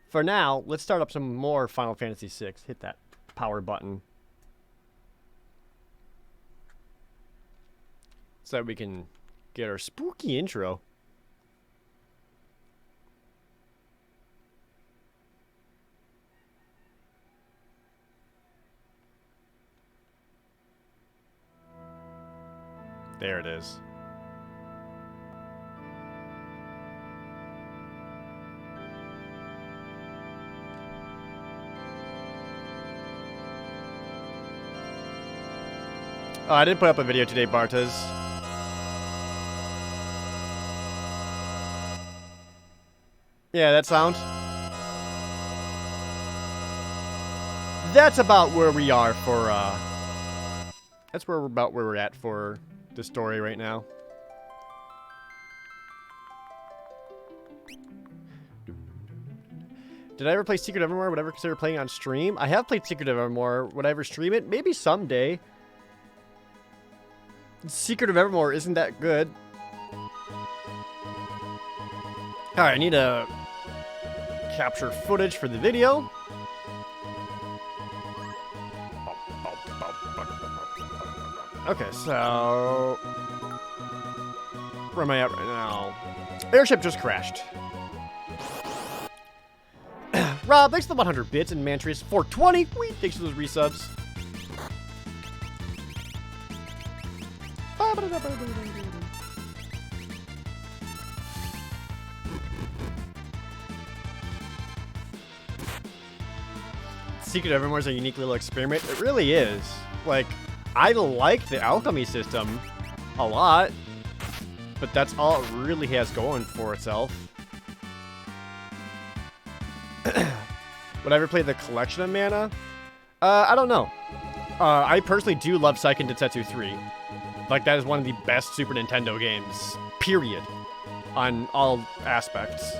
for now, let's start up some more Final Fantasy VI. Hit that power button. So that we can get our spooky intro. There it is. Oh, I did put up a video today, Bartas. Yeah, that sound. That's about where we are for, that's where we're at for the story right now. Did I ever play Secret Evermore? Would I ever consider playing on stream? I have played Secret Evermore. Would I ever stream it? Maybe someday. Secret of Evermore isn't that good. Alright, I need to capture footage for the video. Okay, so... where am I at right now? Airship just crashed. Rob, thanks for the 100 bits, and Mantrius 420. Wait, thanks for those resubs. Secret Evermore is a unique little experiment. It really is. Like, I like the alchemy system a lot, but that's all it really has going for itself. Would I ever play the collection of mana? I don't know. I personally do love Seiken Densetsu 3. Like, that is one of the best Super Nintendo games, period, on all aspects.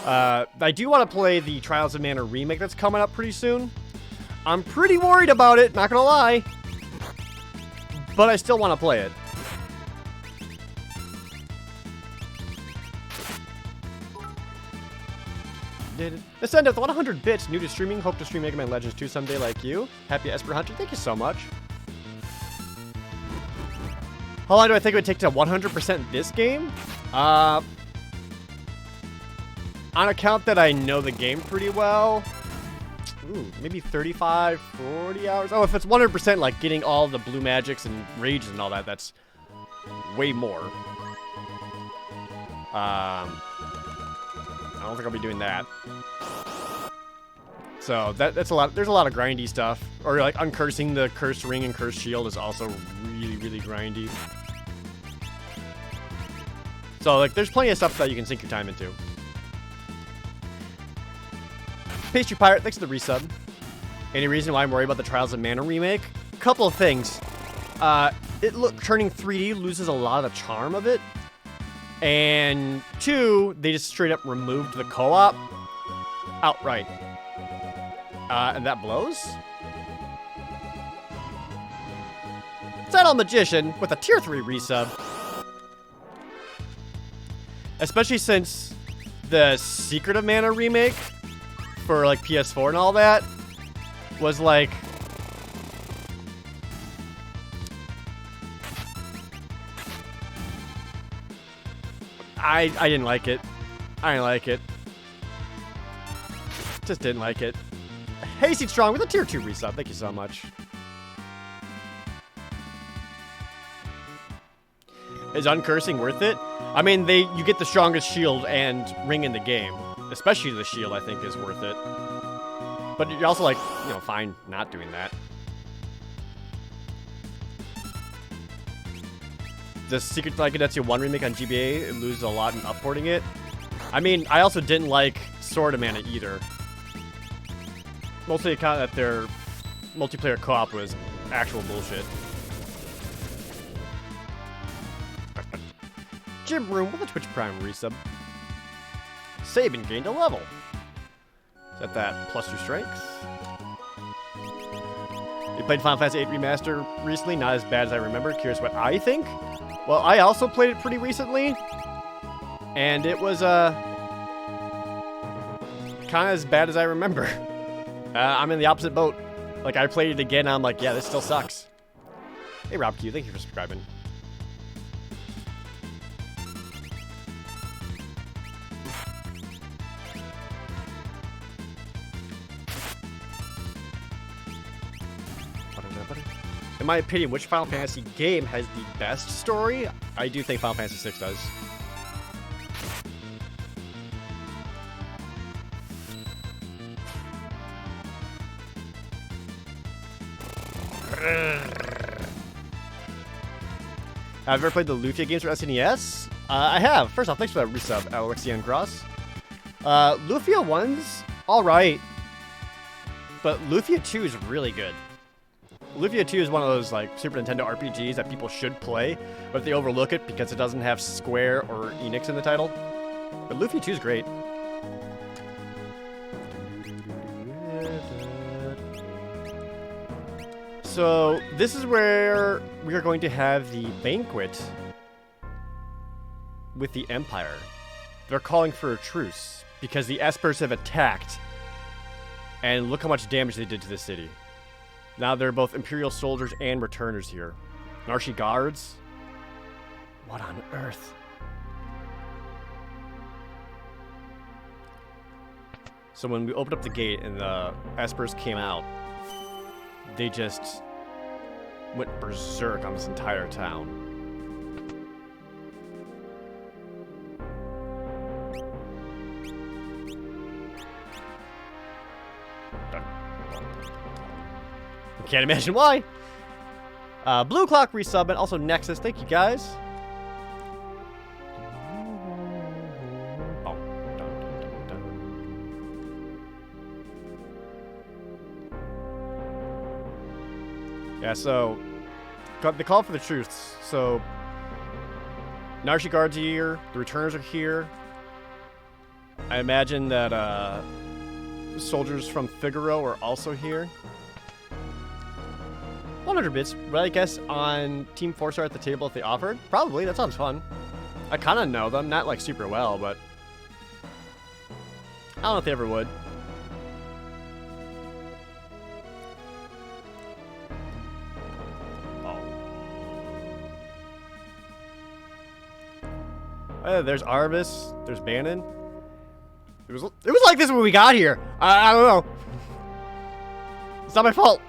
I do want to play the Trials of Mana remake that's coming up pretty soon. I'm pretty worried about it, not gonna lie. But I still want to play it. Ascend with 100 bits, new to streaming. Hope to stream Mega Man Legends 2 someday like you. Happy Esper Hunter, thank you so much. How long do I think it would take to 100% this game? On account that I know the game pretty well, ooh, maybe 35, 40 hours. Oh, if it's 100%, like getting all the blue magics and rages and all that, that's way more. I don't think I'll be doing that. So that's a lot. There's a lot of grindy stuff. Or like uncursing the cursed ring and cursed shield is also really, really grindy. So like there's plenty of stuff that you can sink your time into. Pastry Pirate, thanks for the resub. Any reason why I'm worried about the Trials of Mana remake? Couple of things. Turning 3D loses a lot of the charm of it. And 2, they just straight up removed the co-op outright. And that blows? Settle Magician with a tier 3 resub. Especially since the Secret of Mana remake for like PS4 and all that was like I didn't like it. I didn't like it. Just didn't like it. Hasty Strong with a tier 2 resub. Thank you so much. Is uncursing worth it? I mean, you get the strongest shield and ring in the game. Especially the shield, I think, is worth it. But you're also like, you know, fine not doing that. The Secret Lycanetsu 1 remake on GBA, it loses a lot in upporting it. I mean, I also didn't like Sword of Mana either. Mostly account that their multiplayer co-op was actual bullshit. Jim Room with a Twitch Prime resub. Sabin gained a level. Is that +2 strength? You played Final Fantasy VIII Remaster recently, not as bad as I remember. Curious what I think? Well, I also played it pretty recently. And it was, kind of as bad as I remember. I'm in the opposite boat. Like, I played it again, and I'm like, yeah, this still sucks. Hey, Rob Q, thank you for subscribing. In my opinion, which Final Fantasy game has the best story? I do think Final Fantasy VI does. Have you ever played the Lufia games for SNES? I have. First off, thanks for that resub, Alexian Cross. Lufia 1's alright, but Lufia 2 is really good. Lufia 2 is one of those like Super Nintendo RPGs that people should play, but they overlook it because it doesn't have Square or Enix in the title. But Lufia 2 is great. So this is where we are going to have the banquet with the Empire. They're calling for a truce because the Espers have attacked, and look how much damage they did to the city. Now they're both Imperial soldiers and returners here. Narshi guards? What on earth? So when we opened up the gate and the Espers came out, they just went berserk on this entire town. Can't imagine why. Blue Clock resub and also Nexus. Thank you guys. Oh. Yeah, so the call for the truce. So Narshi guards are here. The returners are here. I imagine that soldiers from Figaro are also here. 100 bits, but I guess on Team 4-star at the table if they offered? Probably, that sounds fun. I kind of know them, not like super well, but I don't know if they ever would. Oh. There's Arbus, there's Bannon. It was like this when we got here. I don't know. It's not my fault.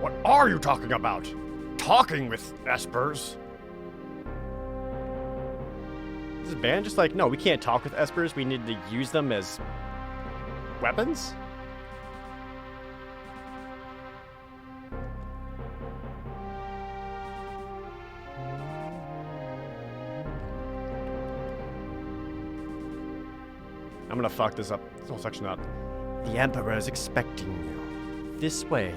What are you talking about? Talking with Espers? Is this band just like, no, we can't talk with Espers. We need to use them as weapons? I'm gonna fuck this up. This whole section up. The Emperor is expecting you. This way.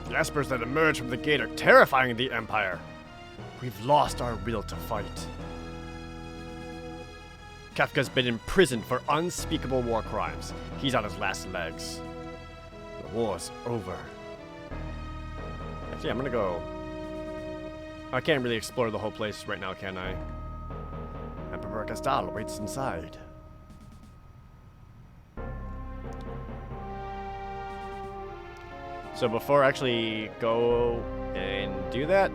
The Espers that emerge from the gate are terrifying the Empire. We've lost our will to fight. Kafka's been imprisoned for unspeakable war crimes. He's on his last legs. The war's over. Actually, I'm gonna go... I can't really explore the whole place right now, can I? Emperor Castal waits inside. So before I actually go and do that,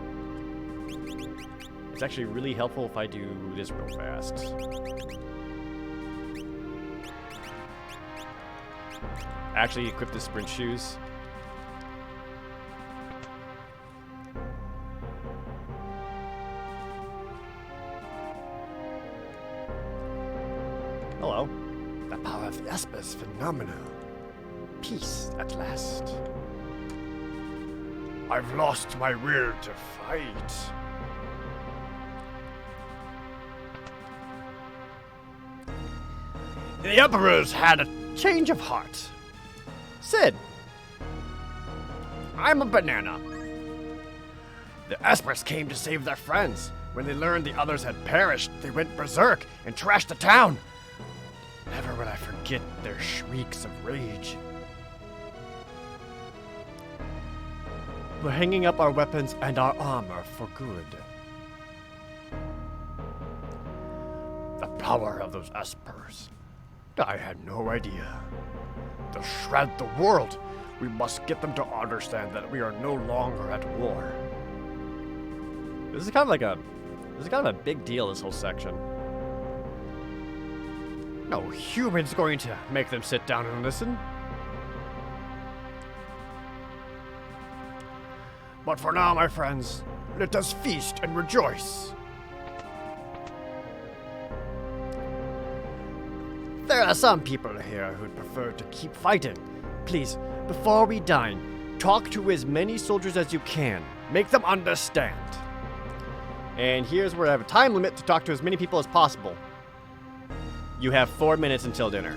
it's actually really helpful if I do this real fast. Actually equip the sprint shoes. Hello. The power of the Esper is phenomenal. Peace at last. I've lost my will to fight. The Emperor's had a change of heart. Sid, I'm a banana. The Espers came to save their friends. When they learned the others had perished, they went berserk and trashed the town. Never will I forget forget their shrieks of rage. We're hanging up our weapons and our armor for good. The power of those espers. I had no idea. They'll shred the world. We must get them to understand that we are no longer at war. This is kind of a big deal, this whole section. No human's going to make them sit down and listen. But for now, my friends, let us feast and rejoice. There are some people here who'd prefer to keep fighting. Please, before we dine, talk to as many soldiers as you can. Make them understand. And here's where I have a time limit to talk to as many people as possible. You have 4 minutes until dinner.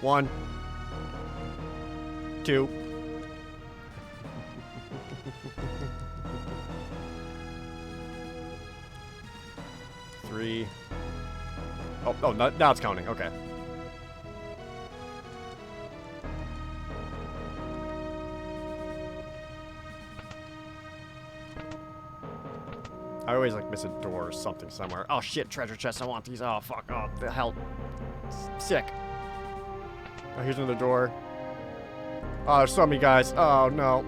1, 2. 3. Oh, now it's counting. Okay. I always miss a door or something somewhere. Oh shit, treasure chest, I want these. Oh fuck, oh the hell. Sick. Oh, here's another door. Oh, there's so many guys. Oh no.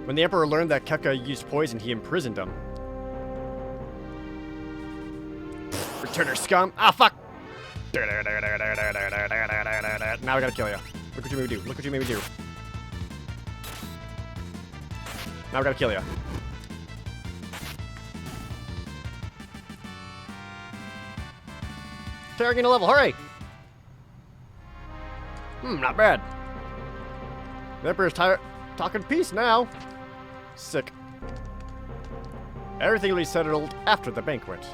When the Emperor learned that Kefka used poison, he imprisoned him. Returner scum. Ah, fuck. Now I gotta kill you. Look what you made me do. Look what you made me do. Now I gotta kill you. Targeting a level, hurry! Not bad. The Emperor's talking peace now. Sick. Everything will be settled after the banquet.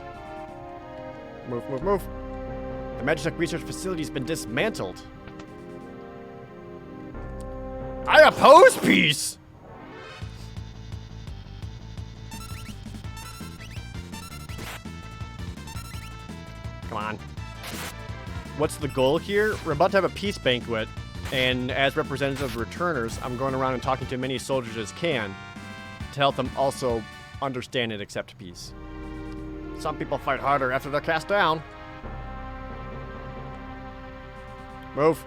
Move, move, move. The Magitech research facility's been dismantled. I oppose peace! Come on. What's the goal here? We're about to have a peace banquet, and as representative of returners, I'm going around and talking to as many soldiers as can to help them also understand and accept peace. Some people fight harder after they're cast down. Move.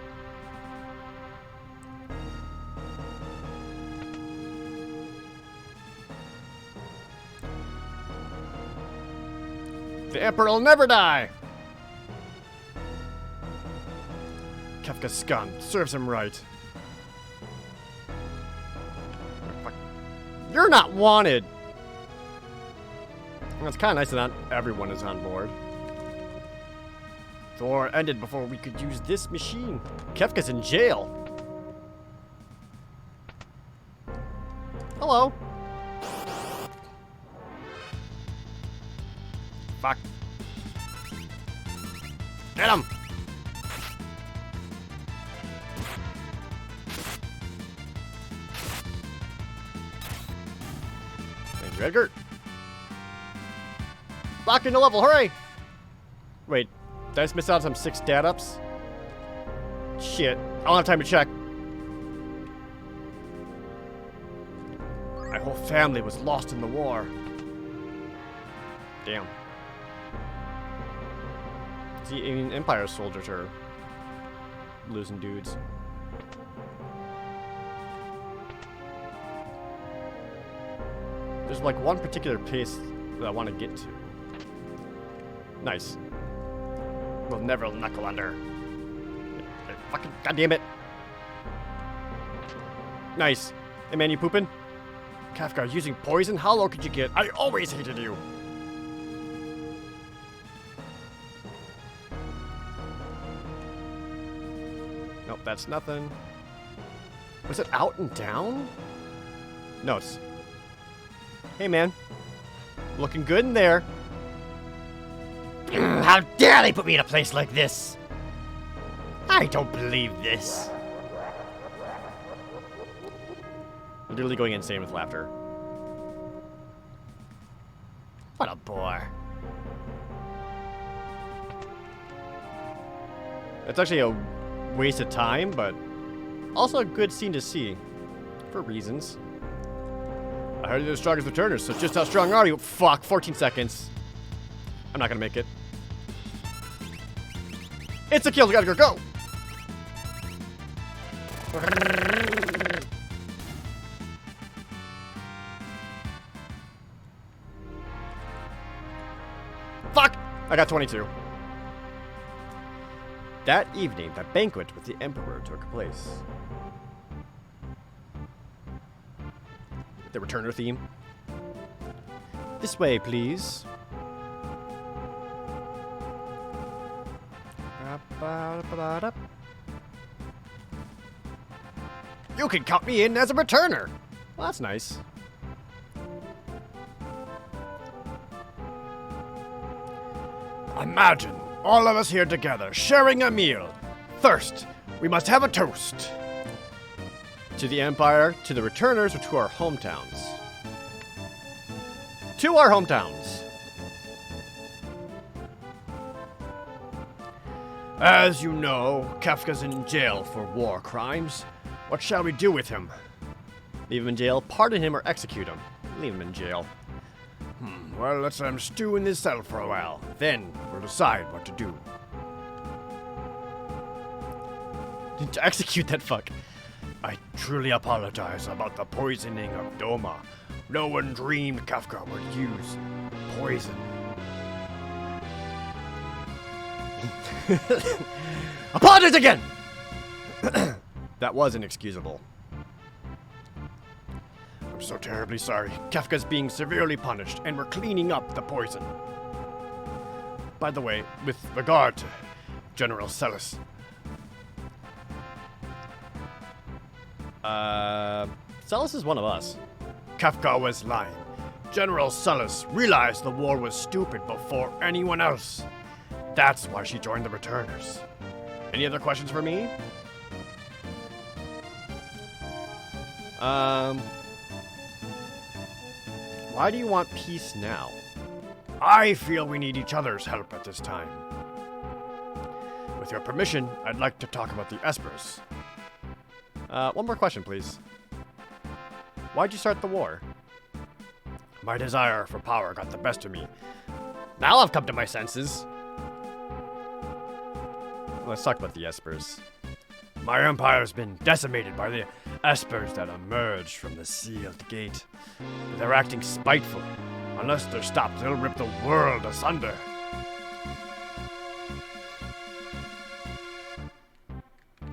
The Emperor will never die! Kefka's gun serves him right. You're not wanted! Well, it's kind of nice that not everyone is on board. The war ended before we could use this machine. Kefka's in jail. Hello. Fuck. Get him! Thank you, Edgar. Lock into level, hurry! Wait, did I just miss out on some 6 stat ups? Shit, I don't have time to check. My whole family was lost in the war. Damn. See, I mean, Empire soldiers are losing dudes. There's one particular place that I want to get to. Nice. We'll never knuckle under. Fucking goddamn it. Nice. Hey man, you pooping? Kefka, using poison? How low could you get? I always hated you. Nope, that's nothing. Was it out and down? No, it's... Hey man. Looking good in there. How dare they put me in a place like this? I don't believe this. Literally going insane with laughter. What a bore. It's actually a waste of time, but also a good scene to see. For reasons. I heard you're as strong as returners, so just how strong are you? Fuck, 14 seconds. I'm not gonna make it. It's a kill, we gotta go! Fuck! I got 22. That evening, the banquet with the Emperor took place. The returner theme. This way, please. You can count me in as a returner. Well, that's nice. Imagine all of us here together, sharing a meal. First, we must have a toast. To the Empire, to the returners, or to our hometowns? To our hometowns. As you know, Kafka's in jail for war crimes. What shall we do with him? Leave him in jail, pardon him, or execute him? Leave him in jail. Well, let's let him stew in this cell for a while. Then we'll decide what to do. To execute that fuck. I truly apologize about the poisoning of Doma. No one dreamed Kafka would use poison. Apologize again! That was inexcusable. I'm so terribly sorry. Kafka's being severely punished, and we're cleaning up the poison. By the way, with regard to General Celis. Celis is one of us. Kafka was lying. General Celis realized the war was stupid before anyone else. That's why she joined the returners. Any other questions for me? Why do you want peace now? I feel we need each other's help at this time. With your permission, I'd like to talk about the Espers. One more question, please. Why'd you start the war? My desire for power got the best of me. Now I've come to my senses. Let's talk about the Espers. My empire's been decimated by the Espers that emerged from the sealed gate. They're acting spiteful. Unless they're stopped, they'll rip the world asunder.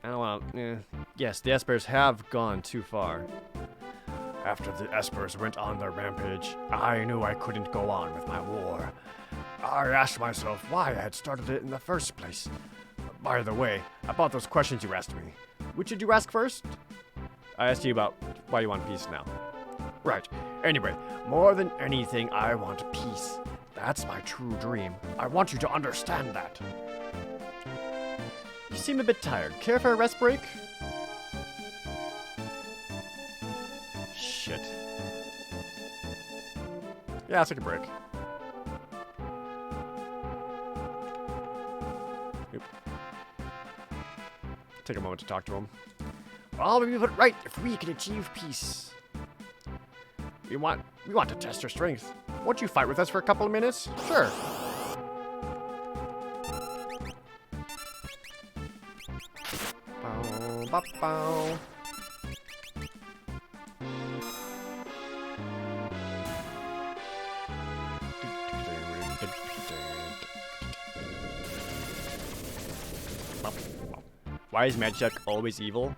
I don't want. Yes, the Espers have gone too far. After the Espers went on their rampage, I knew I couldn't go on with my war. I asked myself why I had started it in the first place. By the way, about those questions you asked me, which did you ask first? I asked you about why you want peace now. Right. Anyway, more than anything, I want peace. That's my true dream. I want you to understand that. You seem a bit tired. Care for a rest break? Shit. Yeah, let's take a break. Oop. Take a moment to talk to him. All will be put right if we can achieve peace. We want to test your strength. Won't you fight with us for a couple of minutes? Sure. Bow, bow, bow. Why is Magic always evil?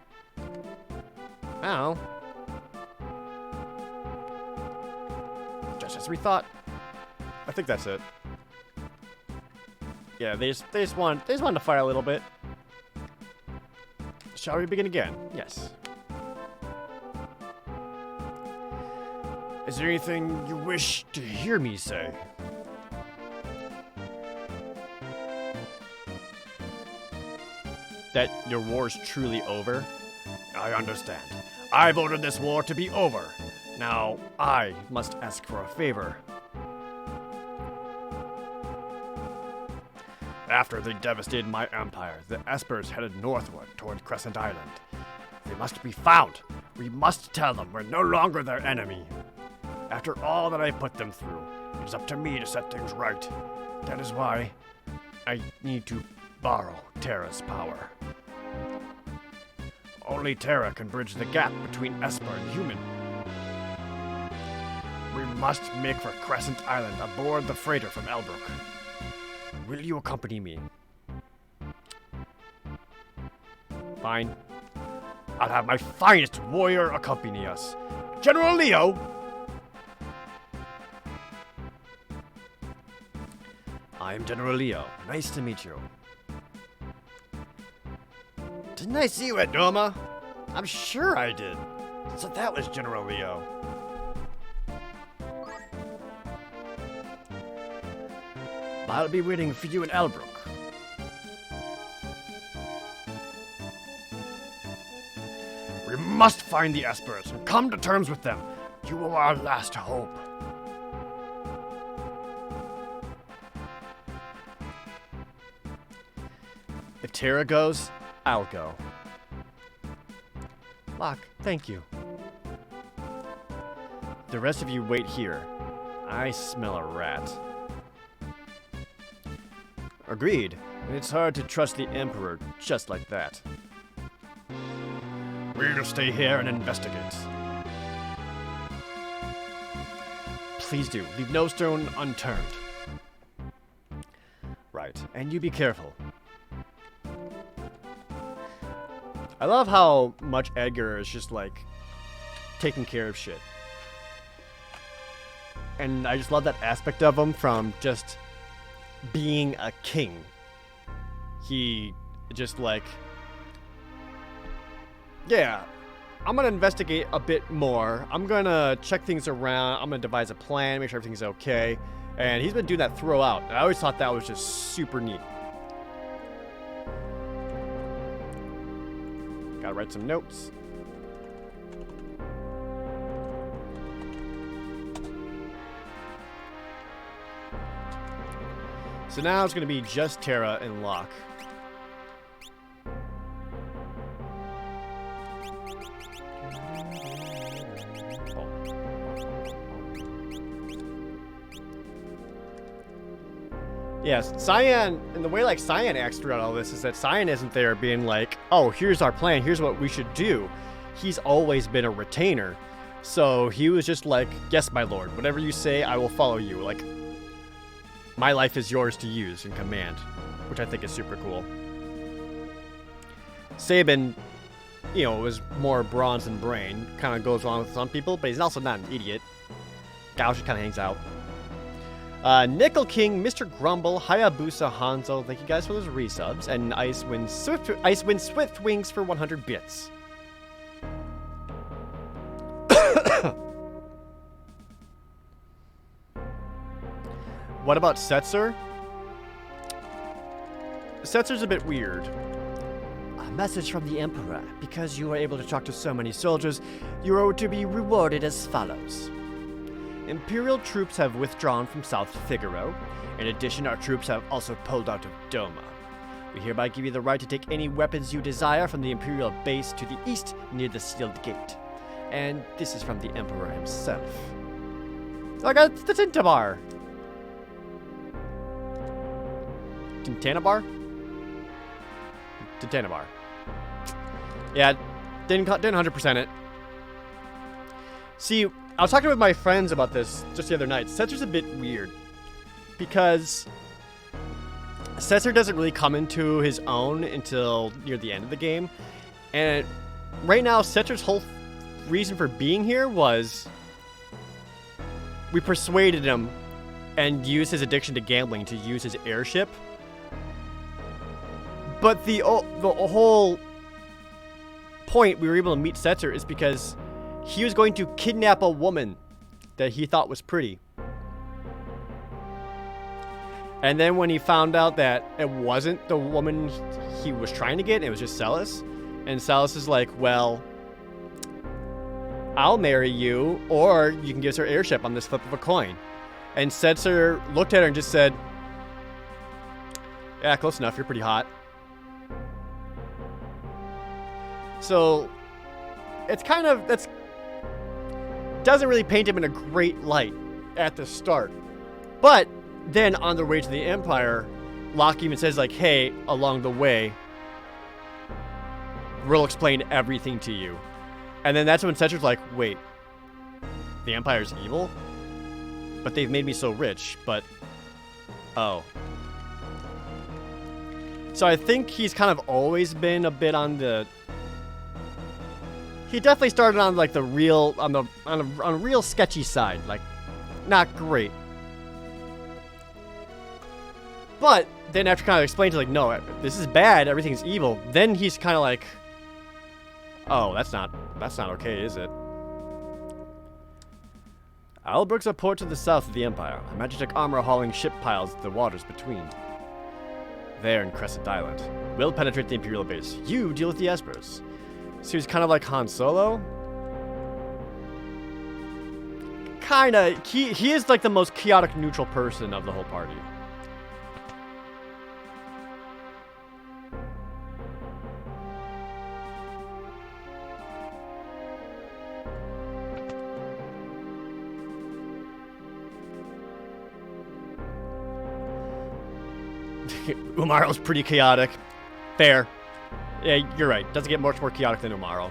Oh. Just as we thought. I think that's it. Yeah, they just wanted to fight a little bit. Shall we begin again? Yes. Is there anything you wish to hear me say? That your war's truly over? I understand. I've ordered this war to be over. Now, I must ask for a favor. After they devastated my empire, the Espers headed northward toward Crescent Island. They must be found. We must tell them we're no longer their enemy. After all that I put them through, it is up to me to set things right. That is why I need to borrow Terra's power. Only Terra can bridge the gap between Esper and human. We must make for Crescent Island aboard the freighter from Elbrook. Will you accompany me? Fine. I'll have my finest warrior accompany us. General Leo! I am General Leo. Nice to meet you. Didn't I see you at Doma? I'm sure I did. So that was General Leo. I'll be waiting for you in Elbrook. We must find the Espers and come to terms with them. You are our last hope. If Terra goes, I'll go. Locke, thank you. The rest of you wait here. I smell a rat. Agreed. It's hard to trust the Emperor just like that. We'll stay here and investigate. Please do. Leave no stone unturned. Right. And you be careful. I love how much Edgar is just like taking care of shit. And I just love that aspect of him from just being a king. He just like, yeah, I'm gonna investigate a bit more. I'm gonna check things around. I'm gonna devise a plan, make sure everything's okay. And he's been doing that throughout. I always thought that was just super neat. Gotta write some notes. So now it's going to be just Terra and Locke. Yes, Cyan, and the way like Cyan acts throughout all this is that Cyan isn't there being like, oh, here's our plan, here's what we should do. He's always been a retainer. So he was just like, yes, my lord, whatever you say, I will follow you. Like, my life is yours to use and command, which I think is super cool. Sabin, you know, is more bronze than brain. Kind of goes along with some people, but he's also not an idiot. Gauch kind of hangs out. Nickel King, Mr. Grumble, Hayabusa Hanzo, thank you guys for those resubs, and Icewind Swift Wings for 100 bits. What about Setzer? Setzer's a bit weird. A message from the Emperor. Because you were able to talk to so many soldiers, you are to be rewarded as follows. Imperial troops have withdrawn from South Figaro. In addition, our troops have also pulled out of Doma. We hereby give you the right to take any weapons you desire from the Imperial base to the east near the sealed gate. And this is from the Emperor himself. I got the Tintabar. Tintanabar? Tintanabar. Yeah, didn't 100% it. See, I was talking with my friends about this just the other night. Setzer's a bit weird. Because Setzer doesn't really come into his own until near the end of the game. And right now, Setzer's whole reason for being here was we persuaded him and used his addiction to gambling to use his airship. But the whole point we were able to meet Setzer is because he was going to kidnap a woman that he thought was pretty. And then when he found out that it wasn't the woman he was trying to get, it was just Celis. And Celis is like, well, I'll marry you, or you can give us her airship on this flip of a coin. And Setzer looked at her and just said, Yeah, close enough. You're pretty hot. So, it's kind of, that's, doesn't really paint him in a great light at the start. But then on their way to the Empire, Locke even says like, hey, along the way, we'll explain everything to you. And then that's when Cetra's like, wait, the Empire's evil? But they've made me so rich, but, oh. So I think he's kind of always been a bit on the, he definitely started on like the real, on a real sketchy side, like, not great. But then after kind of explaining to like, no, this is bad, everything's evil, then he's kind of like, oh, that's not okay, is it? Albrook's a port to the south of the Empire. A Magitech armor hauling ship piles the waters between. There in Crescent Island. We'll penetrate the Imperial base. You deal with the Espers. So he's kind of like Han Solo. Kinda. He is like the most chaotic neutral person of the whole party. Umaro's pretty chaotic. Fair. Yeah, you're right. Doesn't get much more chaotic than Umaro.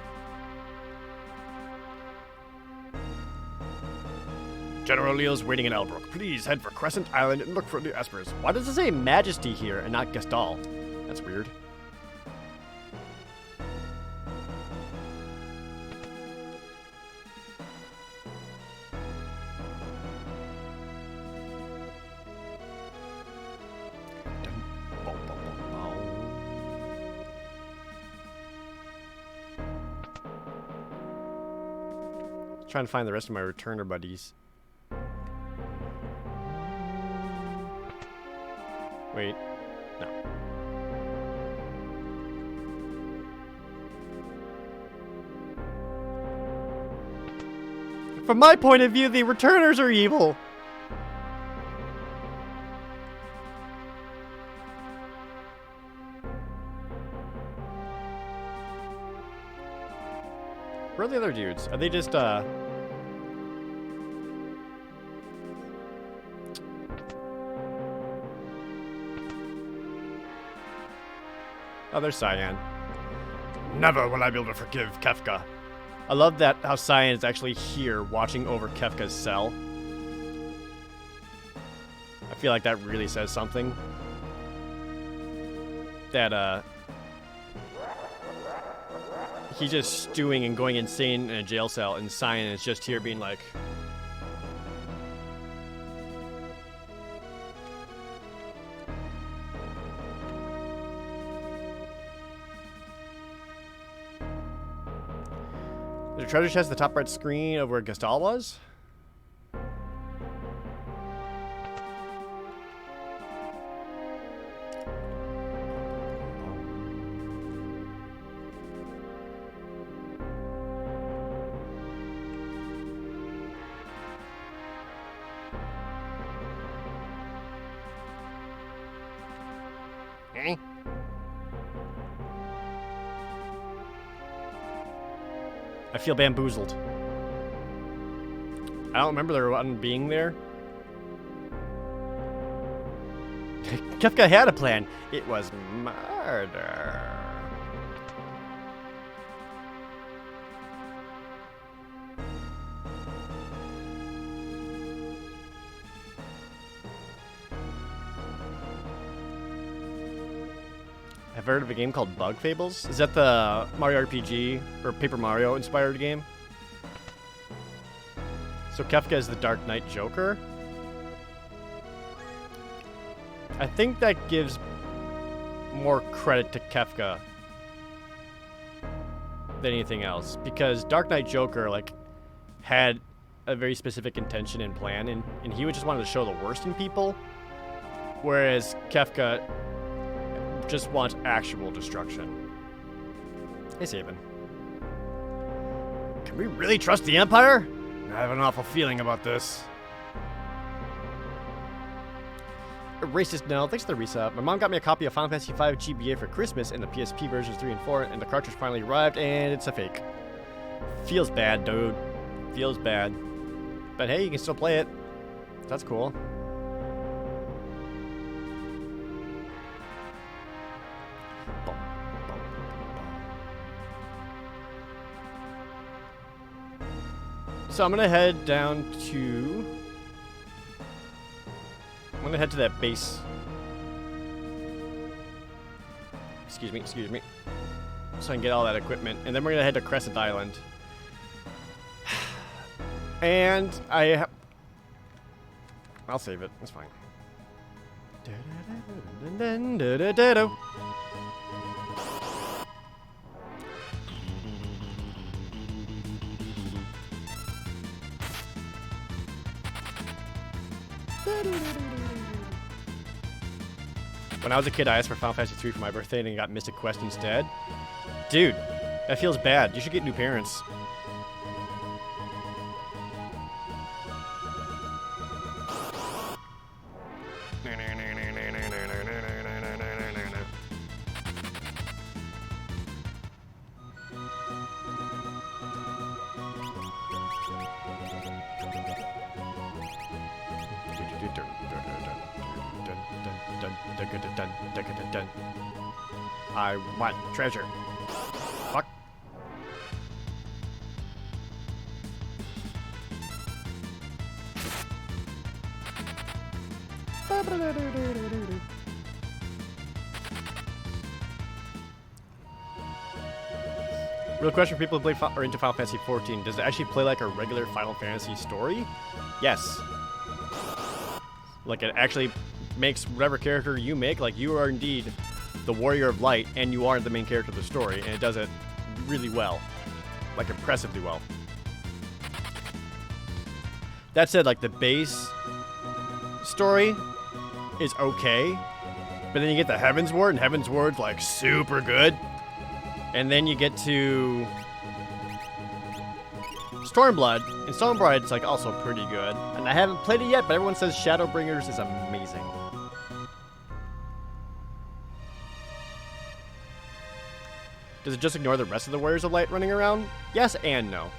General Leo's waiting in Albrook. Please head for Crescent Island and look for the Espers. Why does it say Majesty here and not Gestal? That's weird. Trying to find the rest of my returner buddies. Wait, no. From my point of view, the returners are evil. Where are the other dudes? Are they just, Oh, there's Cyan. Never will I be able to forgive Kefka. I love that how Cyan is actually here watching over Kefka's cell. I feel like that really says something. That, he's just stewing and going insane in a jail cell, and Cyan is just here being like... There's a treasure chest at the top right screen of where Gestal was? I feel bamboozled. I don't remember there one being there. Kefka had a plan. It was murder. I've heard of a game called Bug Fables. Is that the Mario RPG or Paper Mario inspired game? So Kefka is the Dark Knight Joker? I think that gives more credit to Kefka than anything else, because Dark Knight Joker like had a very specific intention and plan, and he would just wanted to show the worst in people, whereas Kefka just wants actual destruction. Hey, Sabin. Can we really trust the Empire? I have an awful feeling about this. Racist no, thanks for the resub. My mom got me a copy of Final Fantasy V GBA for Christmas, and the PSP versions 3 and 4, and the cartridge finally arrived, and it's a fake. Feels bad, dude. Feels bad. But hey, you can still play it. That's cool. So I'm gonna head down to... I'm gonna head to that base. Excuse me. So I can get all that equipment. And then we're gonna head to Crescent Island. And I'll save it. It's fine. When I was a kid, I asked for Final Fantasy 3 for my birthday and got Mystic Quest instead. Dude, that feels bad. You should get new parents. I want treasure. Fuck. Real question for people who play or into Final Fantasy 14. Does it actually play like a regular Final Fantasy story? Yes. Like it actually makes whatever character you make, like you are indeed the Warrior of Light, and you are the main character of the story, and it does it really well. Like, impressively well. That said, like, the base story is okay, but then you get the Heaven's Ward, and Heaven's Ward's, like, super good. And then you get to Stormblood, and Stormblood's, like, also pretty good. And I haven't played it yet, but everyone says Shadowbringers is amazing. Does it just ignore the rest of the Warriors of Light running around? Yes and no.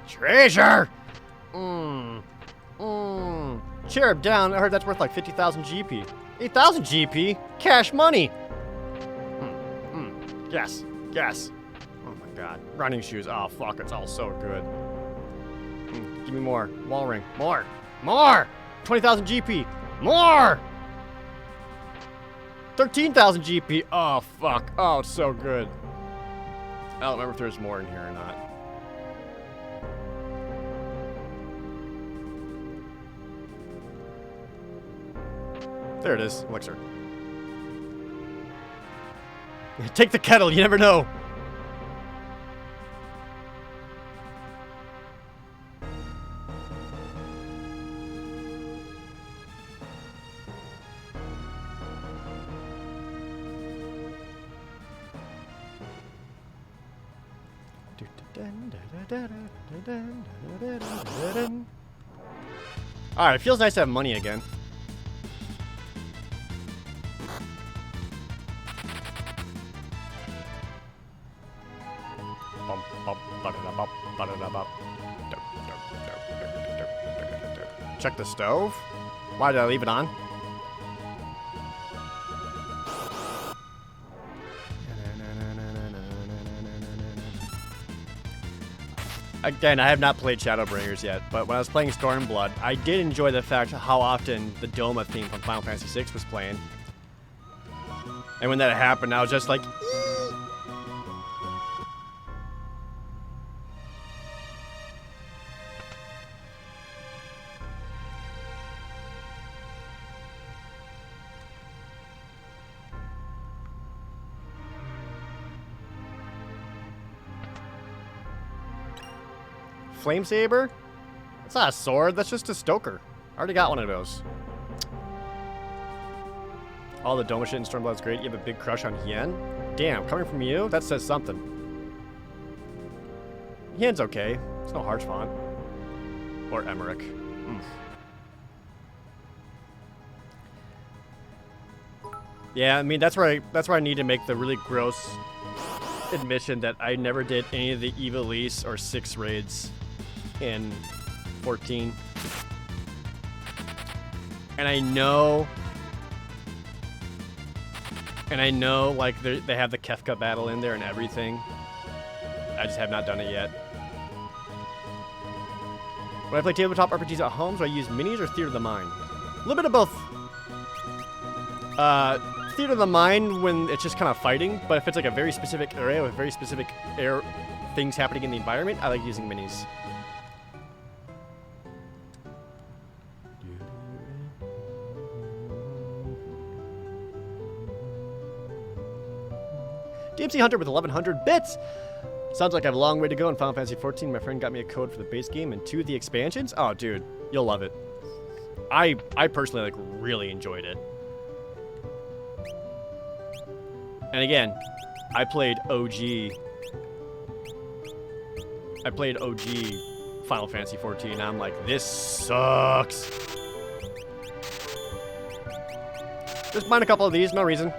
Treasure! Cherub down. I heard that's worth like 50,000 GP. 8,000 GP? Cash money! Yes. Oh my god. Running shoes. Oh fuck, it's all so good. Give me more. Wall ring. More! 20,000 GP! More! 13,000 GP! Oh, fuck. Oh, it's so good. I don't remember if there's more in here or not. There it is. Elixir. Take the kettle. You never know. Alright, it feels nice to have money again. Check the stove. Why did I leave it on? Again, I have not played Shadowbringers yet, but when I was playing Stormblood, I did enjoy the fact how often the Doma theme from Final Fantasy VI was playing. And when that happened, I was just like, Flame Saber? That's not a sword, that's just a stoker. I already got one of those. All the Doma shit in Stormblood's great. You have a big crush on Hien? Damn, coming from you? That says something. Yan's okay. It's no harsh font. Or Emmerich. Yeah, I mean that's where I need to make the really gross admission that I never did any of the Evilise or 6 raids in 14. And I know like they have the Kefka battle in there and everything. I just have not done it yet. When I play tabletop RPGs at home, do I use minis or Theater of the Mind? A little bit of both. Theater of the Mind when it's just kind of fighting, but if it's like a very specific area with very specific things happening in the environment, I like using minis. DMC Hunter with 1100 bits. Sounds like I have a long way to go in Final Fantasy 14. My friend got me a code for the base game and 2 of the expansions. Oh, dude, you'll love it. I personally like really enjoyed it. And again, I played OG Final Fantasy 14, and I'm like, this sucks. Just mine a couple of these, no reason.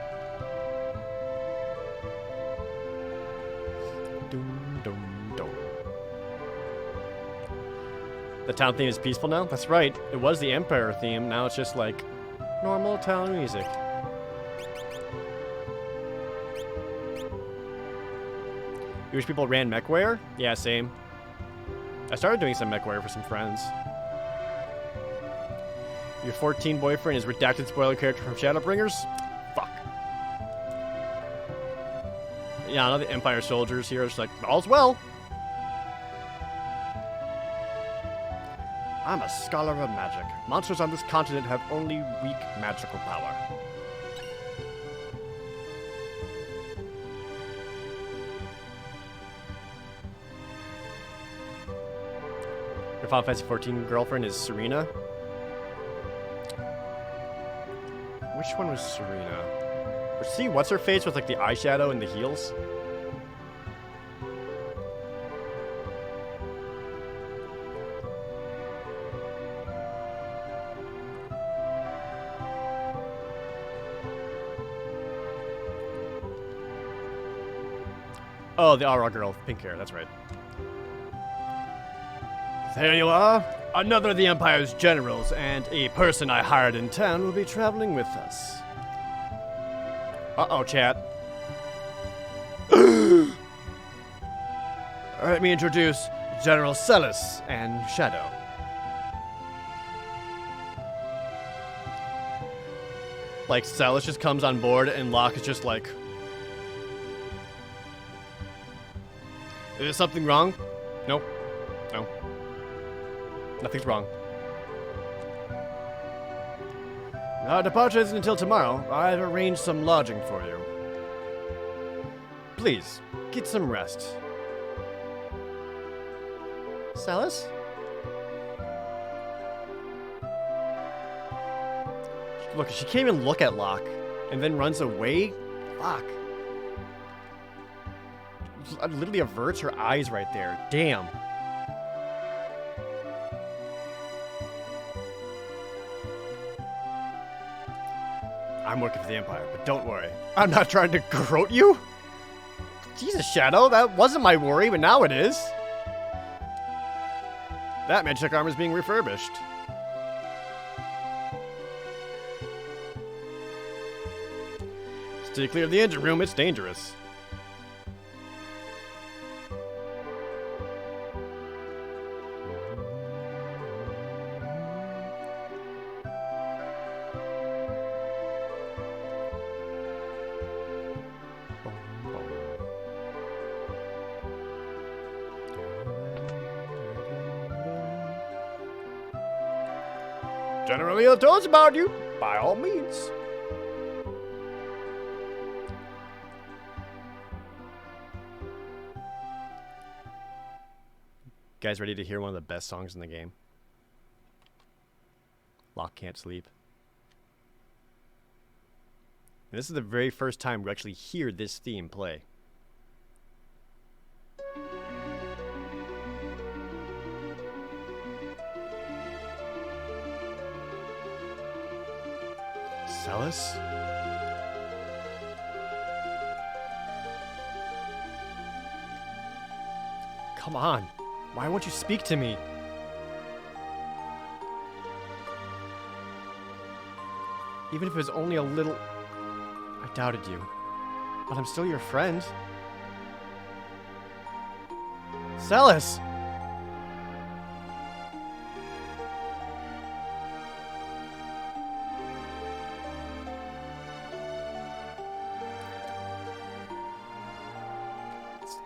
The town theme is peaceful now? That's right. It was the Empire theme. Now it's just like normal town music. You wish people ran MechWare? Yeah, same. I started doing some MechWare for some friends. Your 14 boyfriend is redacted spoiler character from Shadowbringers? Fuck. Yeah, I know the Empire soldiers here are just like, all's well. I'm a scholar of magic. Monsters on this continent have only weak magical power. Your Final Fantasy 14 girlfriend is Serena? Which one was Serena? Or see, what's her face with like the eyeshadow and the heels? Oh, the Aura girl, pink hair, that's right. There you are. Another of the Empire's generals and a person I hired in town will be traveling with us. Uh-oh, chat. Let me introduce General Celis and Shadow. Like, Celis just comes on board and Locke is just like... Is there something wrong? No. No. Nothing's wrong. Our departure isn't until tomorrow. I've arranged some lodging for you. Please, get some rest. Celis? Look, she can't even look at Locke and then runs away? Fuck. Literally averts her eyes right there. Damn. I'm working for the Empire, but don't worry. I'm not trying to garrote you. Jesus, Shadow, that wasn't my worry, but now it is. That magic armor is being refurbished. Stay clear of the engine room, it's dangerous. Generally, I'll tell us about you, by all means. Guys, ready to hear one of the best songs in the game? Locke Can't Sleep. And this is the very first time we actually hear this theme play. Celis? Come on. Why won't you speak to me? Even if it was only a little... I doubted you. But I'm still your friend. Celis!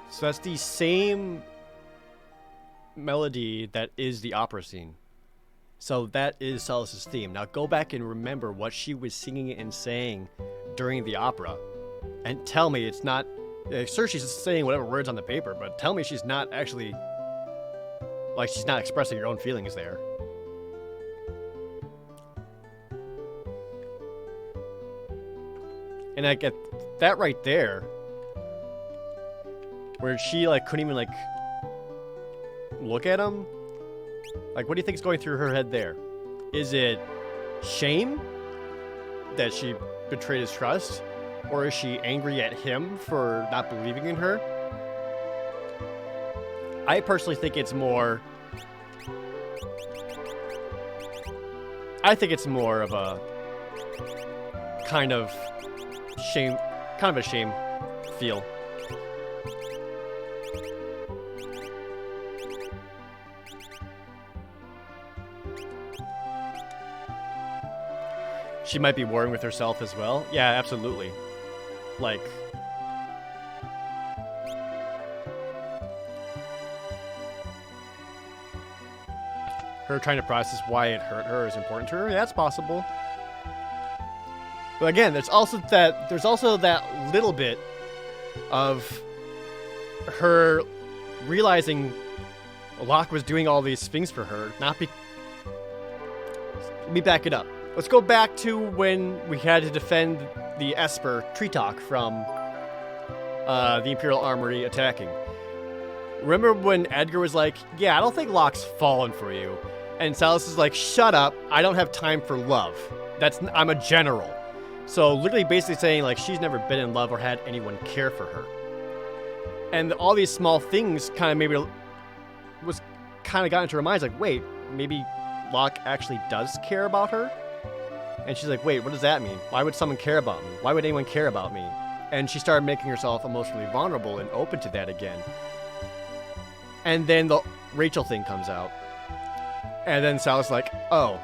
So that's the same melody that is the opera scene. So that is Celis' theme. Now go back and remember what she was singing and saying during the opera. And tell me it's not... Sure, she's saying whatever words on the paper, but tell me she's not actually... Like, she's not expressing her own feelings there. And I get that right there, where she, like, couldn't even, like, look at him. Like, what do you think is going through her head there? Is it shame that she betrayed his trust? Or is she angry at him for not believing in her? I personally think it's more... I think it's more of a kind of shame, kind of a shame feel. She might be warring with herself as well. Yeah, absolutely. Like... her trying to process why it hurt her is important to her. Yeah, that's possible. But again, there's also that little bit of her realizing Locke was doing all these things for her. Let me back it up. Let's go back to when we had to defend the Esper Treetalk from the Imperial Armory attacking. Remember when Edgar was like, yeah, I don't think Locke's fallen for you. And Celis is like, shut up, I don't have time for love. I'm a general. So literally basically saying like she's never been in love or had anyone care for her. And all these small things kind of maybe got into her mind, like, wait, maybe Locke actually does care about her? And she's like, wait, what does that mean? Why would someone care about me? Why would anyone care about me? And she started making herself emotionally vulnerable and open to that again. And then the Rachel thing comes out. And then Sal's like, oh,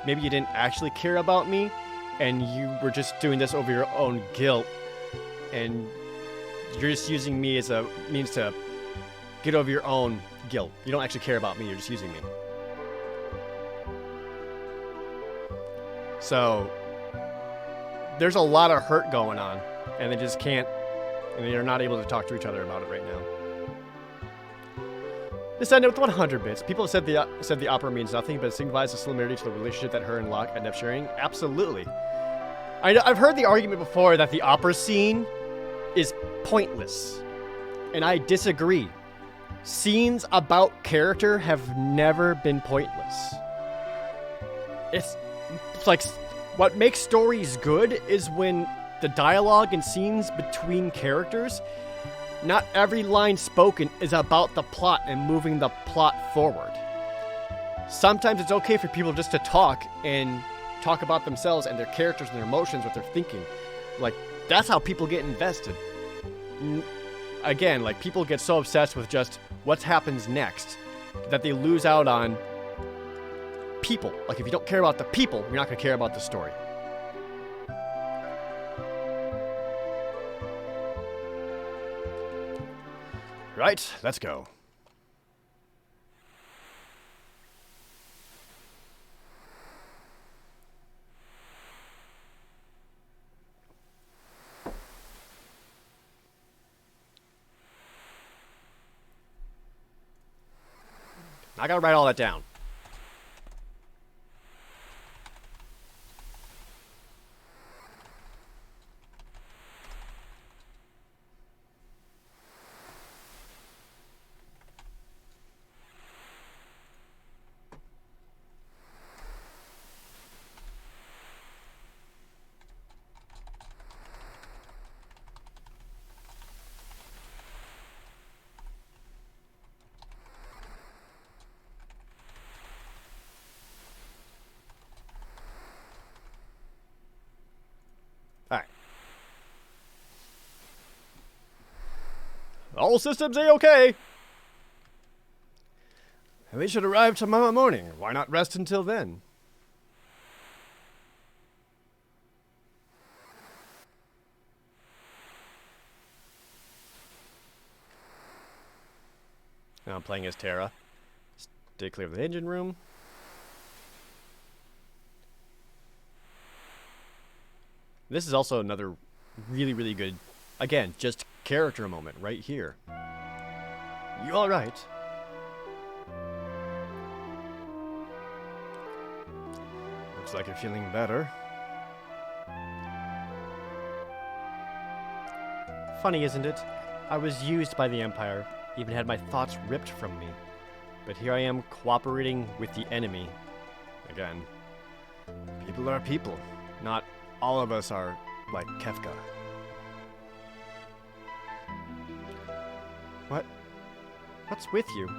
maybe you didn't actually care about me, and you were just doing this over your own guilt, and you're just using me as a means to get over your own guilt. You don't actually care about me, you're just using me. So, there's a lot of hurt going on, and they just can't, and they're not able to talk to each other about it right now. This ended with 100 bits. People have said the opera means nothing, but it signifies a similarity to the relationship that her and Locke end up sharing. Absolutely. I've heard the argument before that the opera scene is pointless, and I disagree. Scenes about character have never been pointless. It's like what makes stories good is when the dialogue and scenes between characters, not every line spoken is about the plot and moving the plot forward. Sometimes it's okay for people just to talk and talk about themselves and their characters and their emotions, what they're thinking. Like, that's how people get invested. Again, like, people get so obsessed with just what happens next that they lose out on people. Like, if you don't care about the people, you're not going to care about the story. Right, let's go. I gotta write all that down. All systems A-okay. We should arrive tomorrow morning. Why not rest until then? Now I'm playing as Terra. Stay clear of the engine room. This is also another really, really good, again, just character moment right here. You alright? Looks like you're feeling better. Funny, isn't it? I was used by the Empire, even had my thoughts ripped from me. But here I am cooperating with the enemy. Again, people are people. Not all of us are like Kefka. What's with you?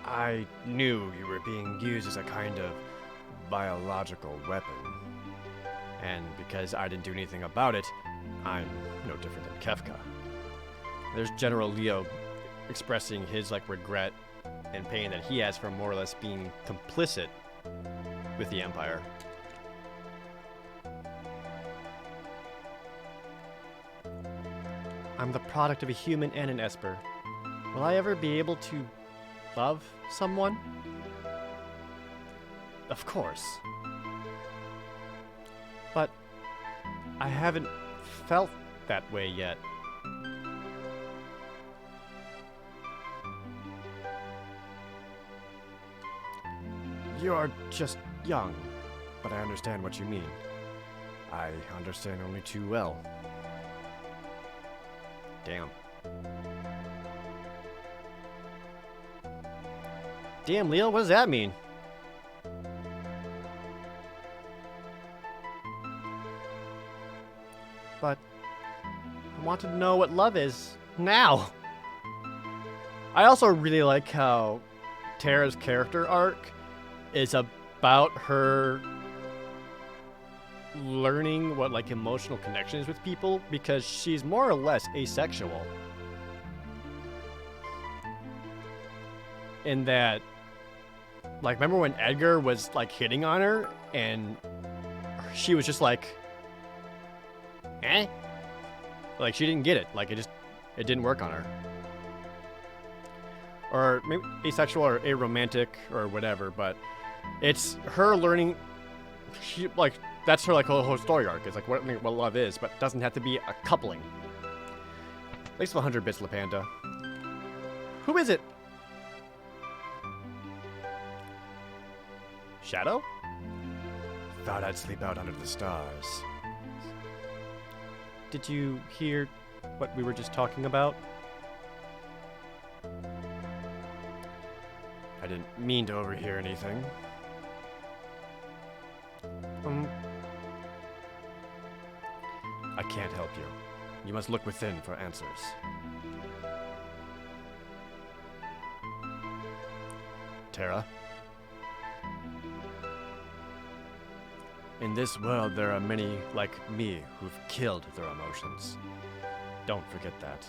I knew you were being used as a kind of biological weapon. And because I didn't do anything about it, I'm no different than Kefka. There's General Leo expressing his regret and pain that he has for more or less being complicit with the Empire. I'm the product of a human and an Esper. Will I ever be able to love someone? Of course. But I haven't felt that way yet. You're just young, but I understand what you mean. I understand only too well. Damn. Damn, Leo, what does that mean? But I want to know what love is now. I also really like how Terra's character arc is about her learning what emotional connection is with people, because she's more or less asexual. In that, remember when Edgar was hitting on her and she was just eh? She didn't get it. It didn't work on her. Or maybe asexual or aromantic or whatever, but it's her learning. She that's her whole story arc. It's what love is, but it doesn't have to be a coupling. Thanks for 100 bits, Lapanda. Who is it? Shadow? Thought I'd sleep out under the stars. Did you hear what we were just talking about? I didn't mean to overhear anything. I can't help you. You must look within for answers. Terra? In this world, there are many like me who've killed their emotions. Don't forget that.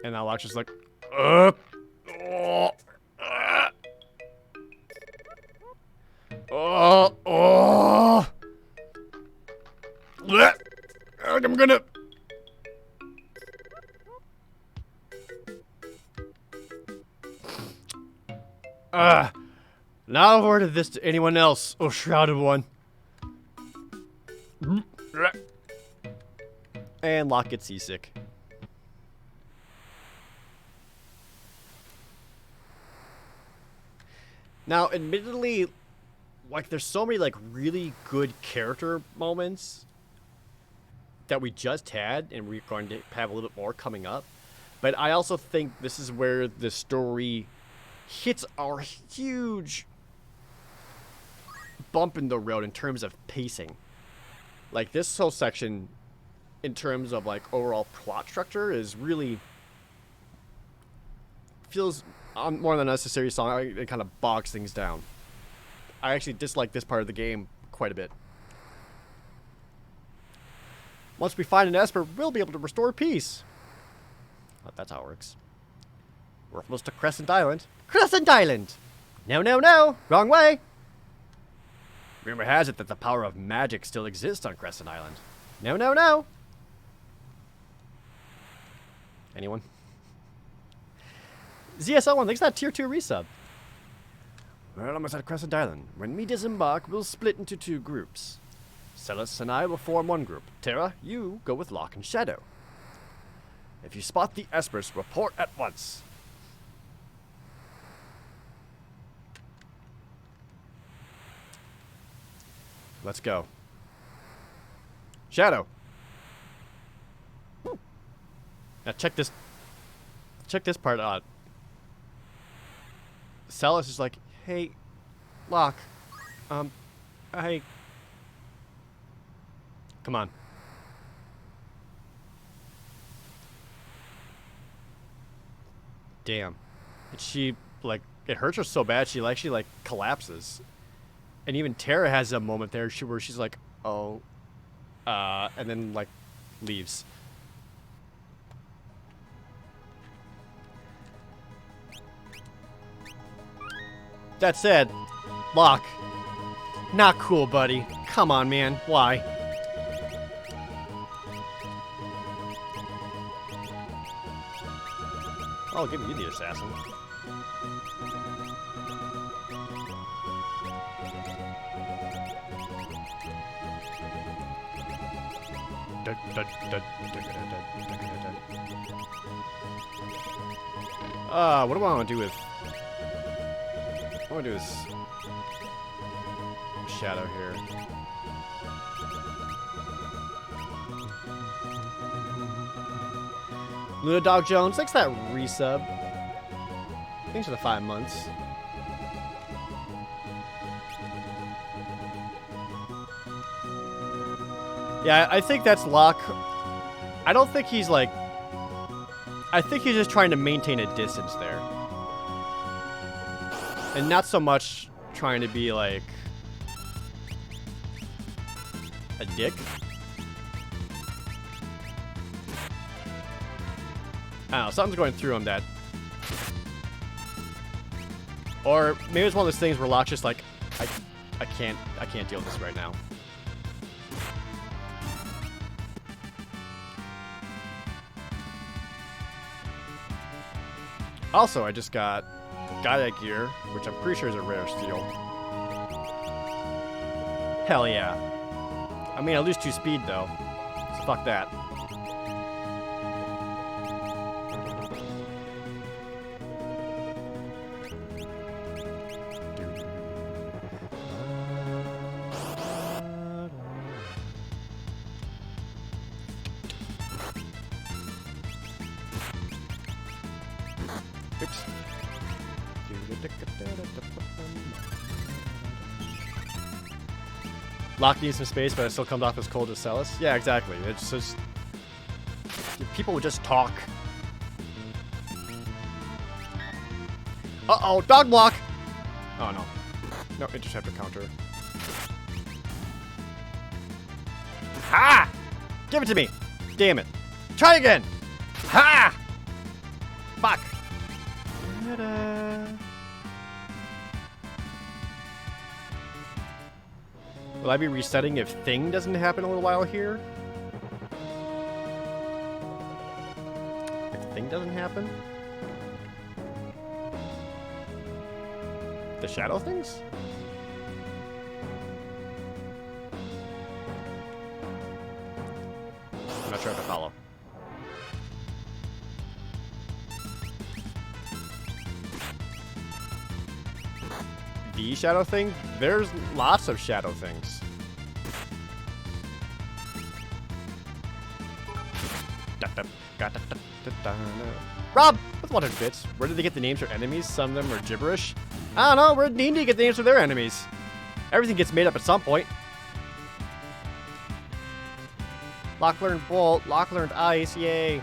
And now Alex is like, oh, I'm gonna. Not a word of this to anyone else, oh shrouded one. And Locke gets seasick. Now, admittedly, there's so many, really good character moments that we just had, and we're going to have a little bit more coming up. But I also think this is where the story hits our huge bump in the road in terms of pacing. This whole section, in terms of, overall plot structure, is really feels more than a necessary song. It kind of bogs things down. I actually dislike this part of the game quite a bit. Once we find an Esper, we'll be able to restore peace. Oh, that's how it works. We're almost to Crescent Island. Crescent Island! No, no, no! Wrong way! Rumor has it that the power of magic still exists on Crescent Island. No, no, no! Anyone? ZSL1, thanks for that tier 2 resub. We're almost at Crescent Island. When we disembark, we'll split into 2 groups. Celis and I will form one group. Terra, you go with Locke and Shadow. If you spot the Espers, report at once. Let's go. Shadow. Now check this part out. Celis is like, hey, Locke, hey. Come on. Damn. And she, like, it hurts her so bad, she actually, like, collapses. And even Terra has a moment there where she's like, oh, and then, like, leaves. That said, Locke, not cool, buddy. Come on, man. Why? Oh, give me the assassin. What do I want to do with... What I want to do is... Shadow here. Luna Dog Jones, thanks for that resub. Thanks for the 5 months. Yeah, I think that's Locke. I don't think he's like... I think he's just trying to maintain a distance there. And not so much trying to be like... a dick. I don't know, something's going through him that... Or maybe it's one of those things where Locke's just like, I can't deal with this right now. Also, I just got Gaia gear, which I'm pretty sure is a rare steal. Hell yeah. I mean, I lose 2 speed though, so fuck that. Oops. Locke needs some space, but it still comes off as cold as Celis. Yeah, exactly. It's just... people would just talk. Uh-oh, dog block! Oh, no. No, interceptor counter. Ha! Give it to me! Damn it. Try again! Ha! Fuck! Ta-da. Will I be resetting if Thing doesn't happen a little while here? If Thing doesn't happen? The Shadow Things? I'm not sure if I follow. The Shadow Thing? There's lots of Shadow Things. Rob, with 100 bits. Where did they get the names for enemies? Some of them are gibberish. I don't know, where did D&D get the names for their enemies? Everything gets made up at some point. Locke learned Bolt, Locke learned Ice, yay.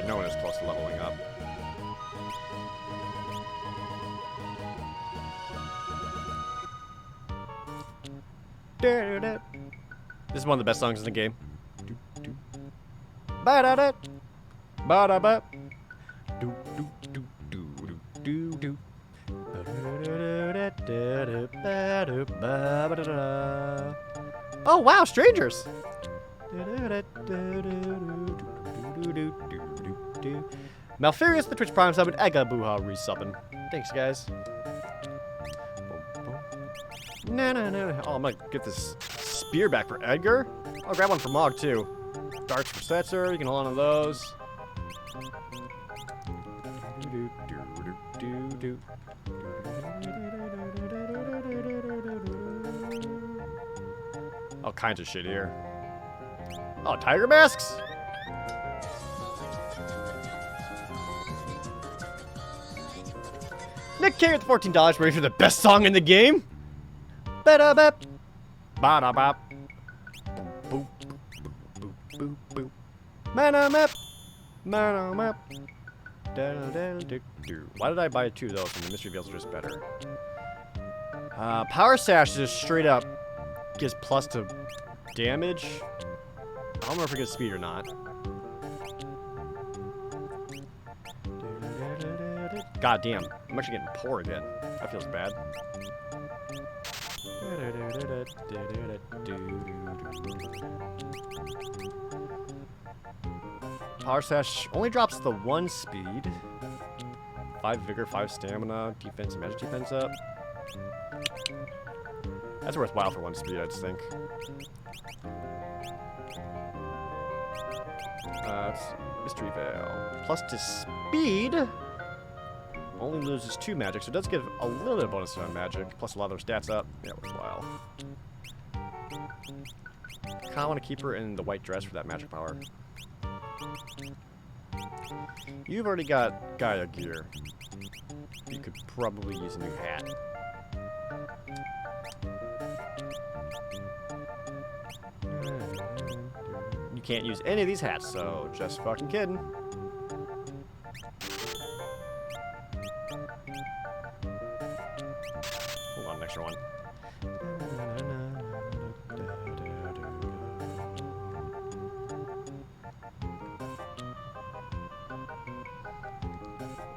Alright, no one is close to leveling up. This is one of the best songs in the game. Ba-da-da. Ba-da-ba. Oh wow, strangers! Malfurious, the Twitch Prime sub, and Ega Buha resubbing. Thanks, guys. Oh, I'm gonna get this spear back for Edgar. I'll grab one for Mog, too. Darts for Setzer, you can hold on to those. All kinds of shit here. Oh, tiger masks? Nick K with $14 ready for the best song in the game. Ba-da-bap. Ba-da-bap. Boop, boop, boop, boop, boop. Man-a-map. Man-a-map. Why did I buy two of those when the mystery veils are just better? Power Sash just straight up gives plus to damage. I don't remember if it gives speed or not. God damn, I'm actually getting poor again. That feels bad. Power Sash only drops the 1 speed. 5 vigor, 5 stamina, defense, and magic defense up. That's worthwhile for 1 speed, I just think. Mystery Veil. Plus to speed. Only loses 2 magic, so it does give a little bit of bonus on magic. Plus a lot of those stats up. Yeah, worthwhile. Kinda want to keep her in the white dress for that magic power. You've already got Gaia gear. You could probably use a new hat. You can't use any of these hats, so just fucking kidding. Hold on, an extra one.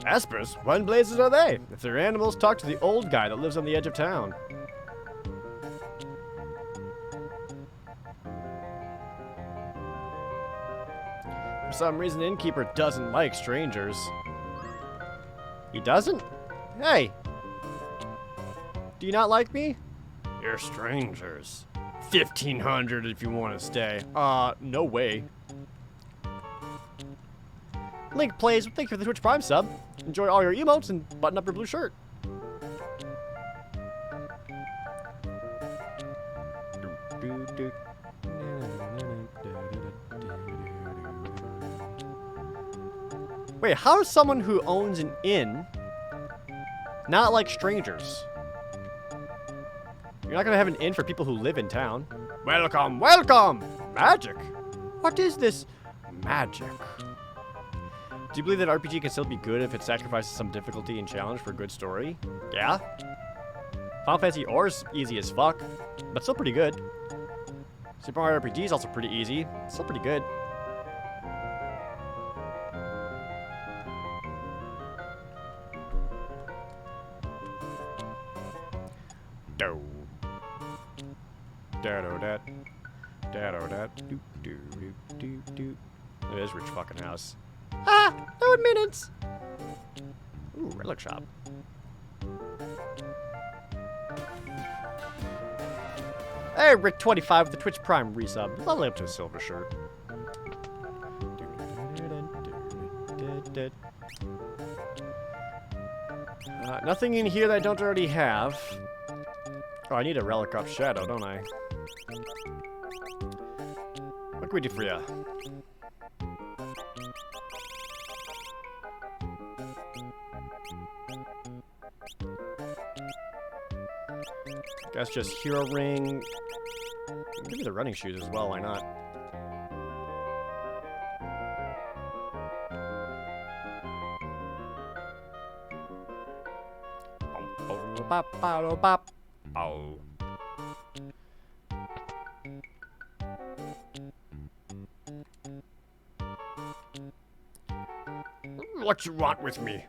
Aspers? What in blazes are they? If they're animals, talk to the old guy that lives on the edge of town. For some reason, the innkeeper doesn't like strangers. He doesn't? Hey! Do you not like me? You're strangers. 1,500 if you want to stay. No way. Link plays. Thank you for the Twitch Prime sub. Enjoy all your emotes and button up your blue shirt. Wait, how is someone who owns an inn not like strangers? You're not gonna have an inn for people who live in town. Welcome, welcome! Magic? What is this magic? Do you believe that RPG can still be good if it sacrifices some difficulty and challenge for a good story? Yeah? Final Fantasy Or's easy as fuck, but still pretty good. Super Mario RPG is also pretty easy, still pretty good. Do. Da-do-dat. Da-do-dat. Do-do-do-do-do. It is rich fucking house. Ah! No minutes! Ooh, relic shop. Hey, Rick25 with the Twitch Prime resub. Level up to a silver shirt. Nothing in here that I don't already have. Oh, I need a relic up shadow, don't I? What can we do for ya? Guess just hero ring. Give me the running shoes as well, why not? Oh. What you want with me?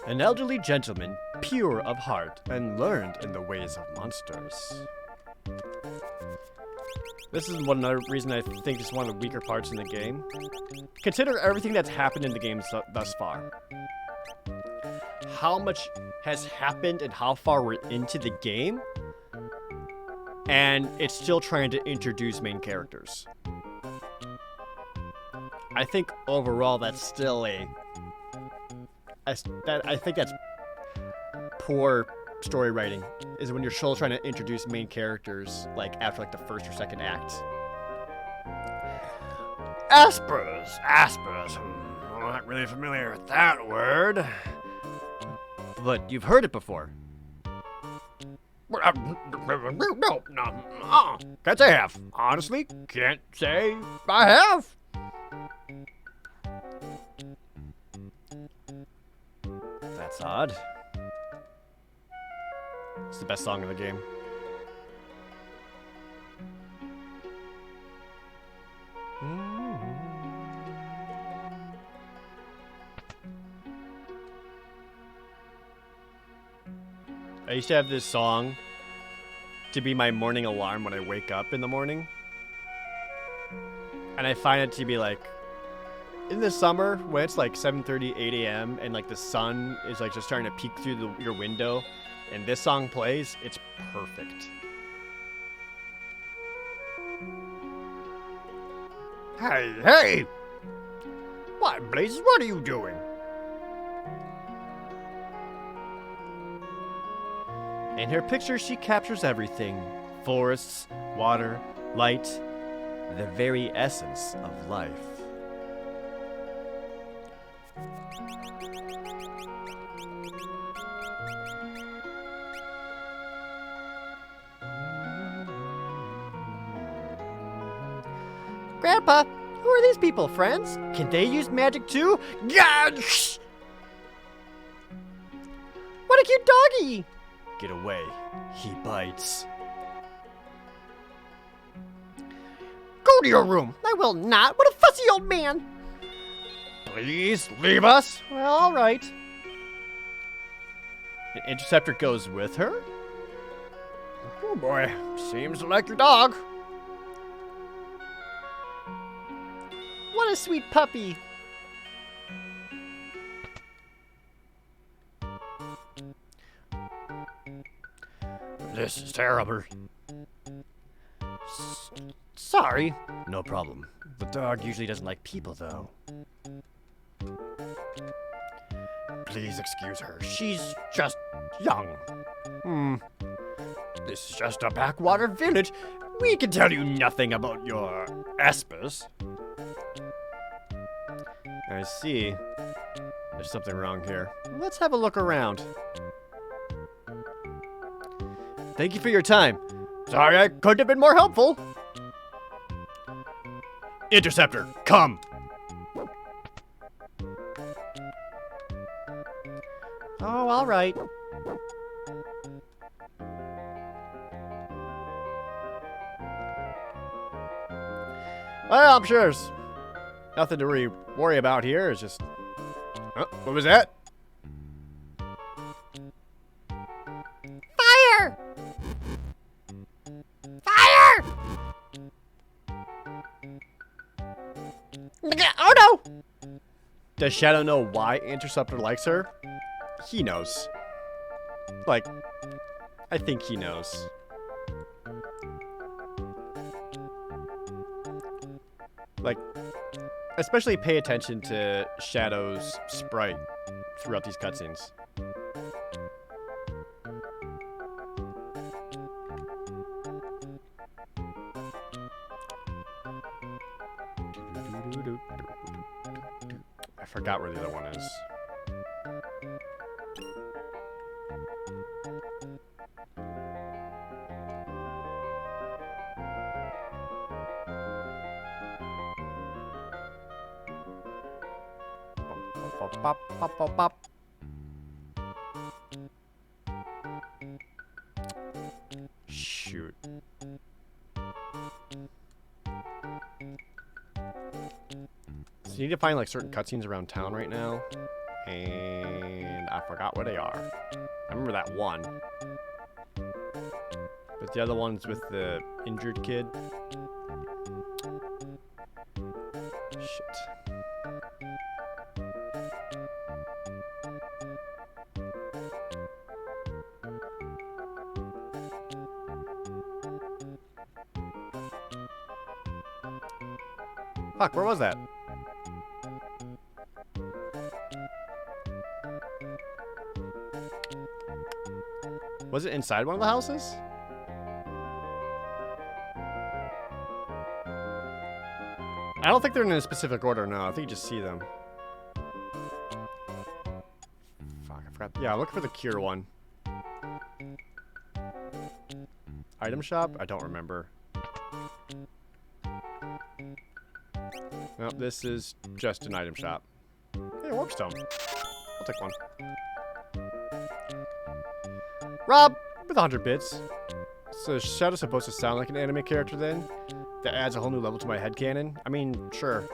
An elderly gentleman, pure of heart and learned in the ways of monsters. This is another reason I think it's one of the weaker parts in the game. Consider everything that's happened in the game thus far. How much has happened and how far we're into the game, and it's still trying to introduce main characters. I think overall that's still I think that's poor story writing, is when you're still trying to introduce main characters like after like the first or second act. Aspers. I'm not really familiar with that word. But you've heard it before. No. Can't say I have. Honestly, can't say I have. That's odd. It's the best song in the game. I used to have this song to be my morning alarm when I wake up in the morning. And I find it to be like, in the summer, when it's like 7:30, 8 a.m. and like the sun is like just starting to peek through your window, and this song plays, it's perfect. Hey! What, blazes, what are you doing? In her pictures, she captures everything. Forests, water, light, the very essence of life. Grandpa, who are these people, friends? Can they use magic too? Gosh! What a cute doggy! Get away. He bites. Go to your room. I will not. What a fussy old man. Please leave us. Well, all right. The interceptor goes with her? Oh boy, seems like your dog. What a sweet puppy. This is terrible. Sorry. No problem. The dog usually doesn't like people, though. Please excuse her. She's just young. This is just a backwater village. We can tell you nothing about your espers. I see. There's something wrong here. Let's have a look around. Thank you for your time. Sorry I couldn't have been more helpful. Interceptor, come! Oh, all right. Well, I'm sure there's nothing to really worry about here. It's just... Oh, what was that? Fire! Fire! Oh no! Does Shadow know why Interceptor likes her? He knows. Like, I think he knows. Like, especially pay attention to Shadow's sprite throughout these cutscenes. I forgot where the other one is. Bop, bop, bop, bop. need to find like certain cutscenes around town right now. And I forgot where they are. I remember that one. But the other one's with the injured kid. Shit. Fuck, where was that? Was it inside one of the houses? I don't think they're in a specific order, no. I think you just see them. Fuck, I forgot. Yeah, look for the cure one. Item shop? I don't remember. Nope, this is just an item shop. Hey, warpstone. I'll take one. Rob, with 100 bits. So is Shadow supposed to sound like an anime character then? That adds a whole new level to my headcanon? I mean, sure.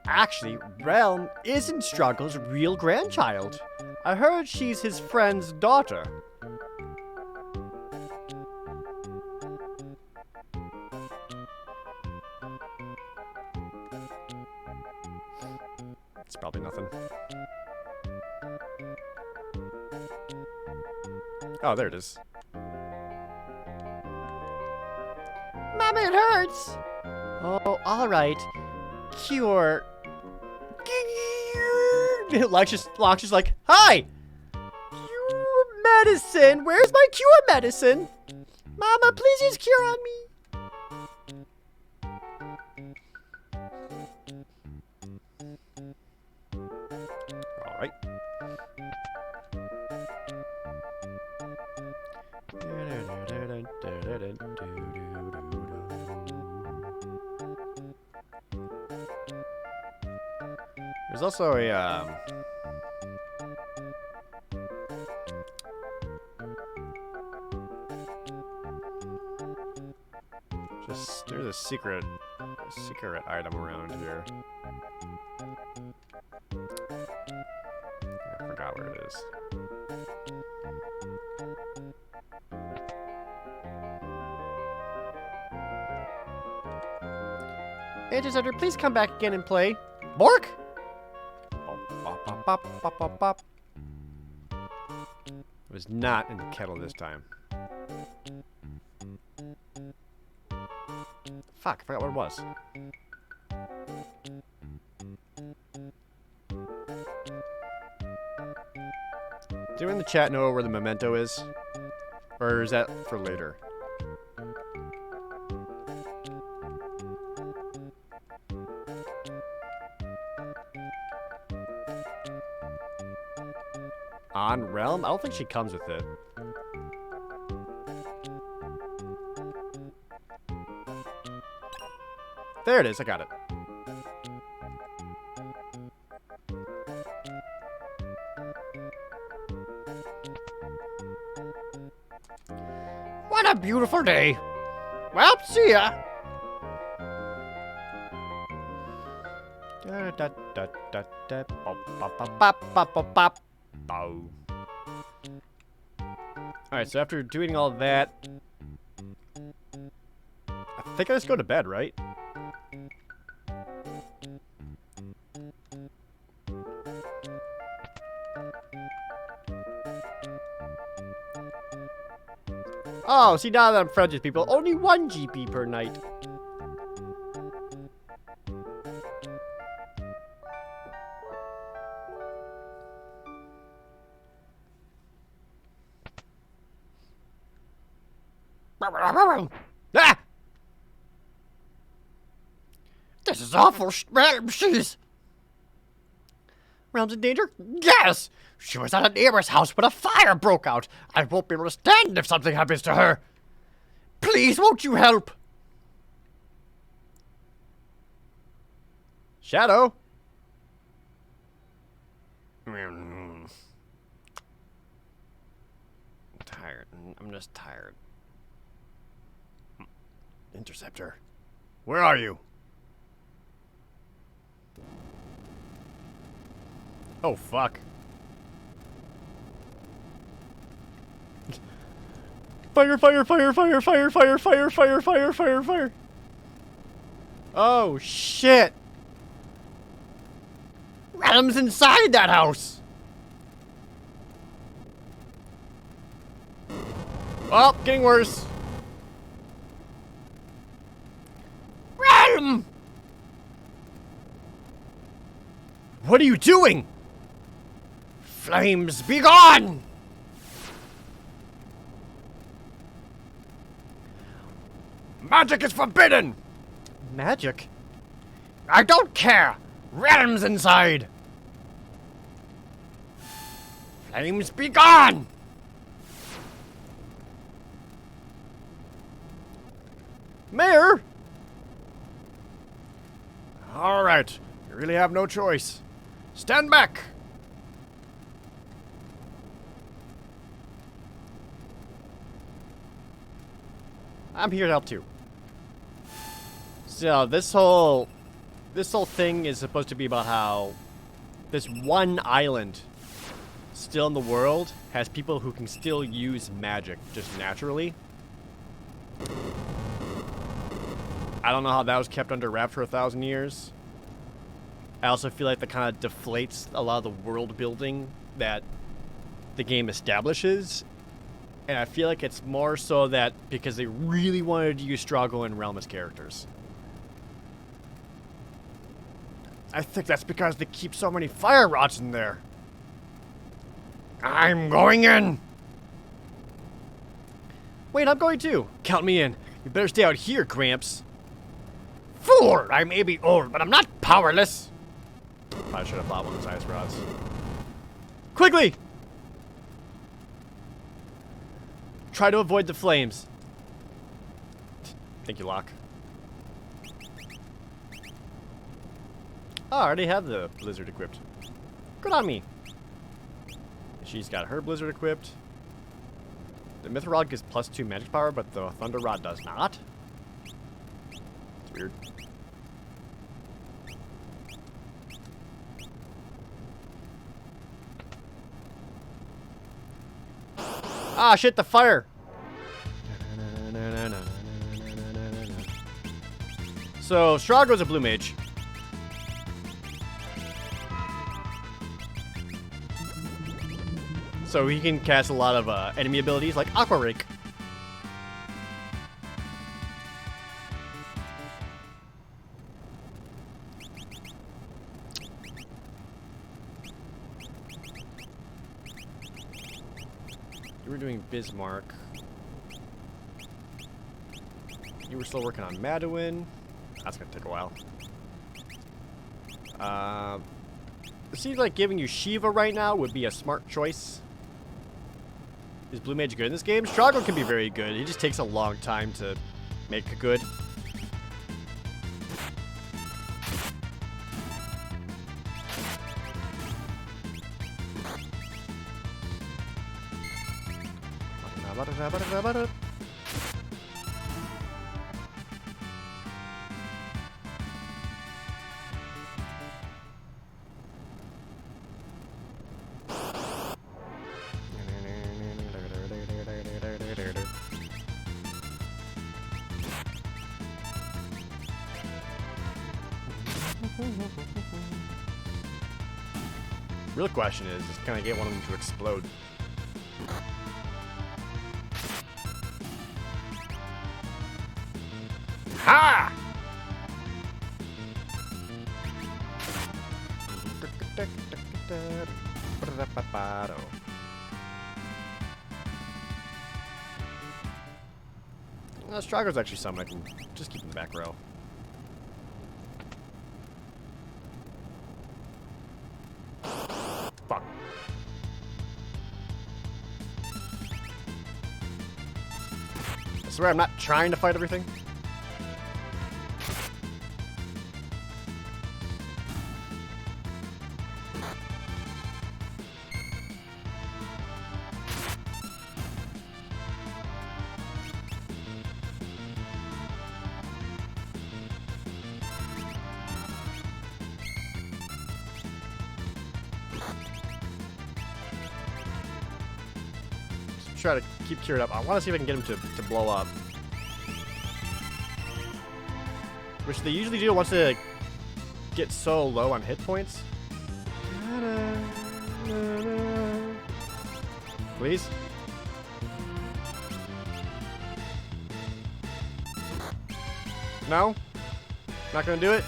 Actually, Realm isn't Struggle's real grandchild. I heard she's his friend's daughter. It's probably nothing. Oh, there it is. Mommy, it hurts! Oh, alright. Cure. Locke's just like, hi! Cure medicine! Where's my cure medicine? Mama, please use cure on me! Alright. There's also a, there's a secret item around here. I forgot where it is. Interceptor, please come back again and play. Bork! It was not in the kettle this time. Fuck, I forgot what it was. Does anyone in the chat know where the memento is? Or is that for later? On Realm? I don't think she comes with it. There it is, I got it. What a beautiful day! Well, see ya! Alright, so after doing all that, I think I just go to bed, right? Oh, see, now that I'm friends with people, only 1 GP per night. Ah! This is awful. She's... Realm's in danger? Yes! She was at a neighbor's house when a fire broke out. I won't be able to stand if something happens to her. Please, won't you help? Shadow? I'm tired. I'm just tired. Interceptor. Where are you? Oh, fuck. Fire, fire, fire, fire, fire, fire, fire, fire, fire, fire, fire. Oh, shit. Adam's inside that house. Oh, getting worse. Adam! What are you doing? Flames, be gone! Magic is forbidden! Magic? I don't care! Realms inside! Flames, be gone! Mayor? Alright, you really have no choice. Stand back! I'm here to help too. So this whole thing is supposed to be about how this one island still in the world has people who can still use magic just naturally. I don't know how that was kept under wraps for 1,000 years. I also feel like that kind of deflates a lot of the world building that the game establishes. And I feel like it's more so that because they really wanted to use Strago and Realm as characters. I think that's because they keep so many fire rods in there. I'm going in! Wait, I'm going too. Count me in. You better stay out here, Gramps. Fool! I may be old, but I'm not powerless. I should have bought one of those ice rods. Quickly! Try to avoid the flames. Thank you, Locke. Oh, I already have the blizzard equipped. Good on me. She's got her blizzard equipped. The Myth Rod gives +2 magic power, but the Thunder Rod does not. It's weird. Ah, shit, the fire! So, Strago's a blue mage. So he can cast a lot of enemy abilities like Aqua Rake. You were doing Bismarck. You were still working on Maduin. That's gonna take a while. It seems like giving you Shiva right now would be a smart choice. Is Blue Mage good in this game? Strago can be very good. He just takes a long time to make good. Real question is, can I get one of them to explode? Ha! Strago's actually something I can just keep in the back row. Fuck. I swear I'm not trying to fight everything. try to keep cured up. I want to see if I can get him to blow up. Which they usually do once they get so low on hit points. Please? No? Not gonna do it?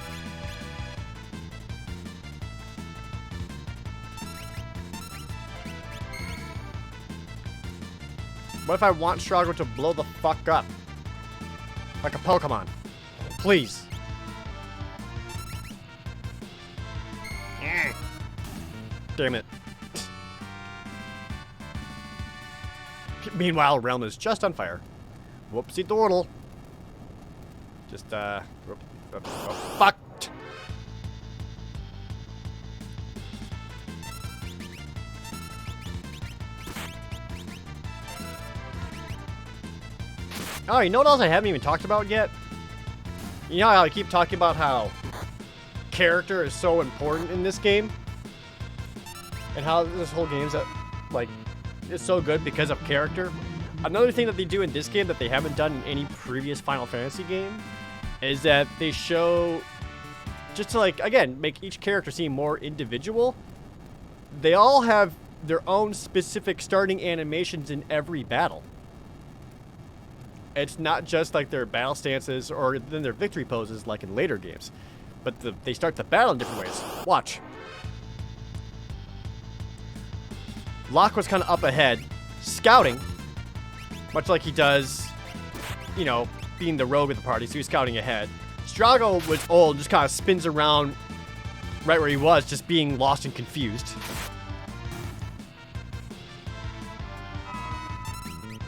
What if I want Strago to blow the fuck up? Like a Pokemon. Please. Damn it. Meanwhile, Realm is just on fire. Whoopsie doodle. Just, oh, fuck. Oh, you know what else I haven't even talked about yet? You know how I keep talking about how character is so important in this game? And how this whole game's, like, is so good because of character? Another thing that they do in this game that they haven't done in any previous Final Fantasy game is that they show, just to, like, again, make each character seem more individual, they all have their own specific starting animations in every battle. It's not just like their battle stances or then their victory poses like in later games. But they start the battle in different ways. Watch. Locke was kind of up ahead, scouting, much like he does, you know, being the rogue of the party, so he was scouting ahead. Strago was old, just kind of spins around right where he was, just being lost and confused.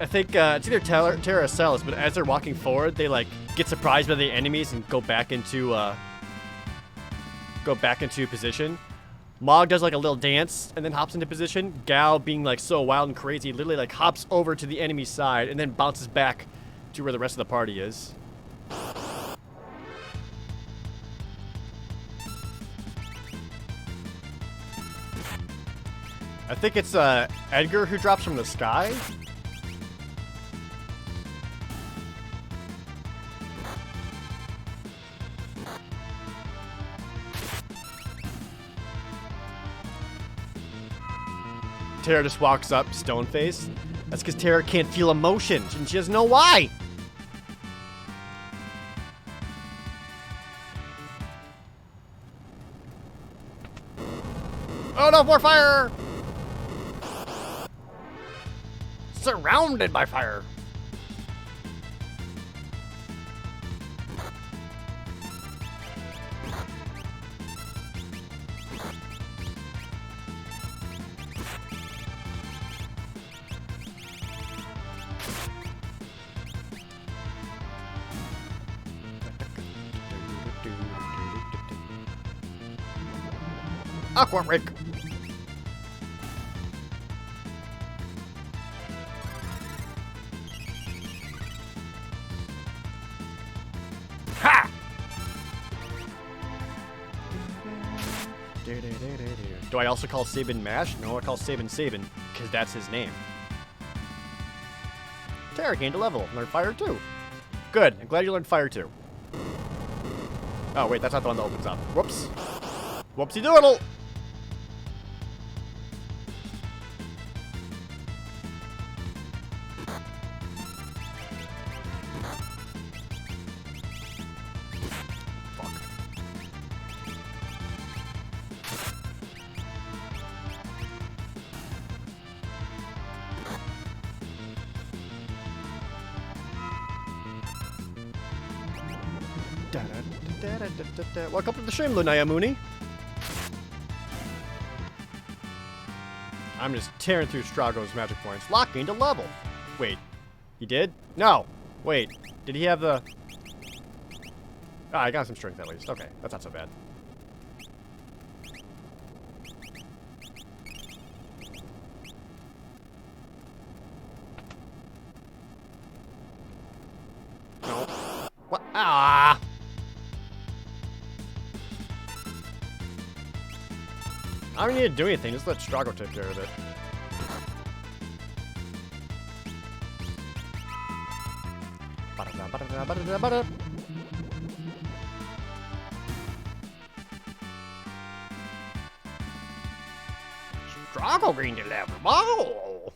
I think it's either Terra or Celis, but as they're walking forward, they like get surprised by the enemies and go back into position. Mog does like a little dance and then hops into position. Gao, being like so wild and crazy, literally like hops over to the enemy side and then bounces back to where the rest of the party is. I think it's Edgar who drops from the sky. Terra just walks up, stone face. That's because Terra can't feel emotions, and she doesn't know why. Oh no, more fire! Surrounded by fire. Aqua Rick. Ha! Do I also call Sabin Mash? No, I call Sabin, because that's his name. Terra gained a level. Learned fire too. Good. I'm glad you learned fire too. Oh, wait, that's not the one that opens up. Whoops. Whoopsie doodle! Welcome to the stream, Lunayamuni. I'm just tearing through Strago's magic points. Locke gained a level. Wait, he did? No. Wait, did he have the... Ah, I got some strength at least. Okay, that's not so bad. No. What? Ah! I don't need to do anything, just let Strago take care of it. Struggle green to level. Whoa!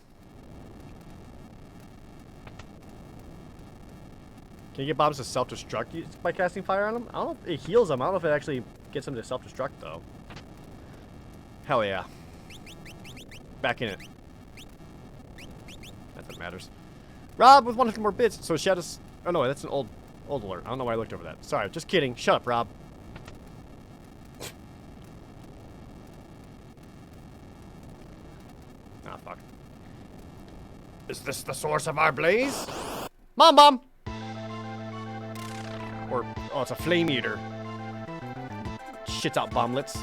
Can you get bombs to self-destruct by casting fire on them? I don't know if it heals them. I don't know if it actually gets them to self-destruct, though. Hell yeah. Back in it. Not that matters. Rob with 100 more bits. So Shadows... Oh, no, that's an old alert. I don't know why I looked over that. Sorry, just kidding. Shut up, Rob. Ah, fuck. Is this the source of our blaze? Mom bomb! Or, oh, it's a flame eater. Shits out bomblets.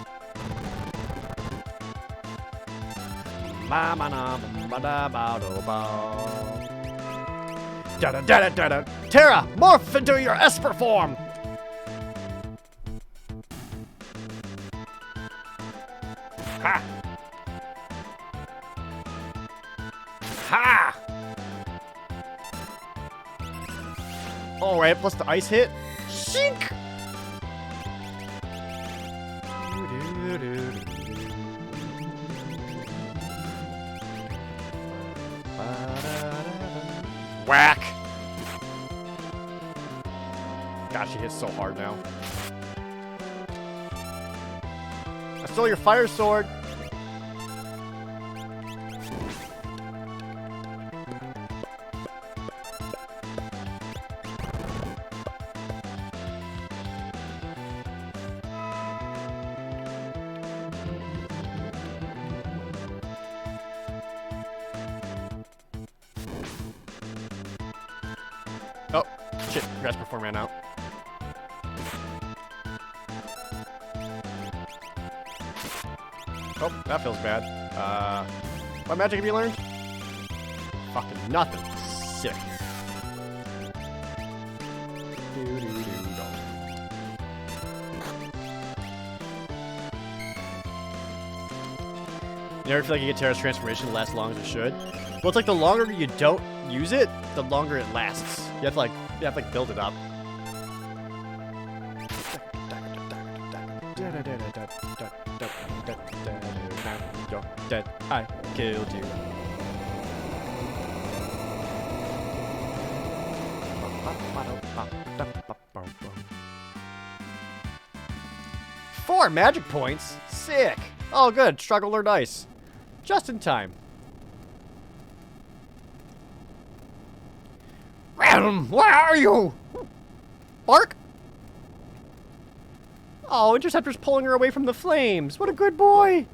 Da-da-da-da-da-da. Terra, morph into your Esper form! Ha! Ha! All right, plus the ice hit. Shink! Whack! Gosh, she hits so hard now. I stole your fire sword. Oh, shit. Grass before ran out. Oh, that feels bad. What magic have you learned? Fucking nothing. Sick. You never feel like you get Terra's transformation to last as long as it should? Well, it's like the longer you don't use it, the longer it lasts. You have to like build it up. You're dead. I killed you. Four magic points? Sick. Oh, good. Struggle learned ice. Just in time. Random, where are you? Bark? Oh, Interceptor's pulling her away from the flames. What a good boy.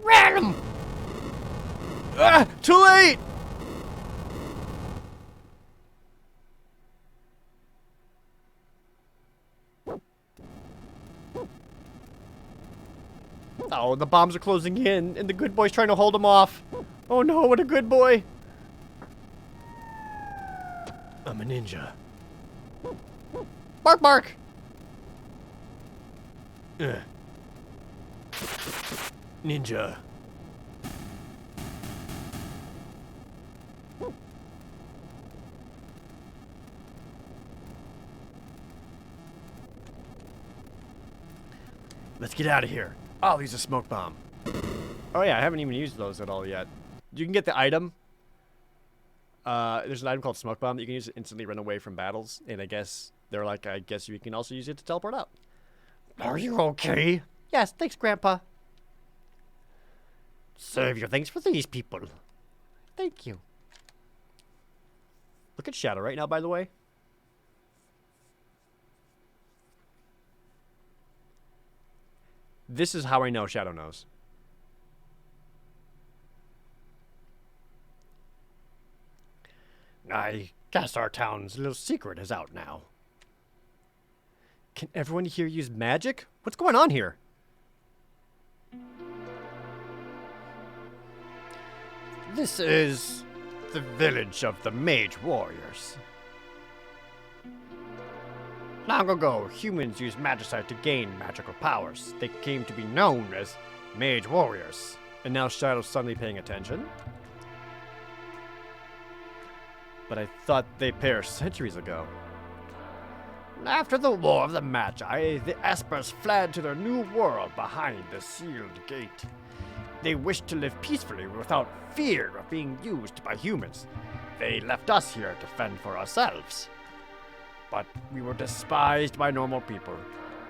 Random! Ah, too late! Oh, the bombs are closing in, and the good boy's trying to hold them off. Oh no, what a good boy. I'm a ninja. Bark, bark! Ninja. Let's get out of here. Oh, he's a smoke bomb. Oh yeah, I haven't even used those at all yet. You can get the item. There's an item called smoke bomb that you can use to instantly run away from battles. And I guess they're like, I guess you can also use it to teleport out. Are you okay? Yes, thanks, Grandpa. Save your thanks for these people. Thank you. Look at Shadow right now, by the way. This is how I know Shadow knows. I guess our town's little secret is out now. Can everyone here use magic? What's going on here? This is the village of the Mage Warriors. Long ago, humans used magicite to gain magical powers. They came to be known as Mage Warriors. And now Shadow's suddenly paying attention. But I thought they perished centuries ago. After the War of the Magi, the Espers fled to their new world behind the sealed gate. They wished to live peacefully without fear of being used by humans. They left us here to fend for ourselves. But we were despised by normal people.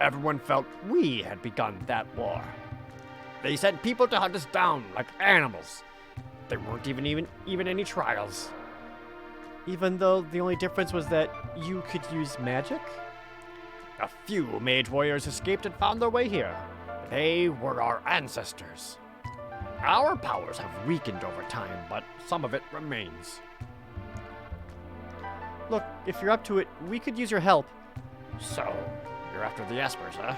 Everyone felt we had begun that war. They sent people to hunt us down like animals. There weren't even any trials. Even though the only difference was that you could use magic? A few mage warriors escaped and found their way here. They were our ancestors. Our powers have weakened over time, but some of it remains. Look, if you're up to it, we could use your help. So, you're after the Espers, huh?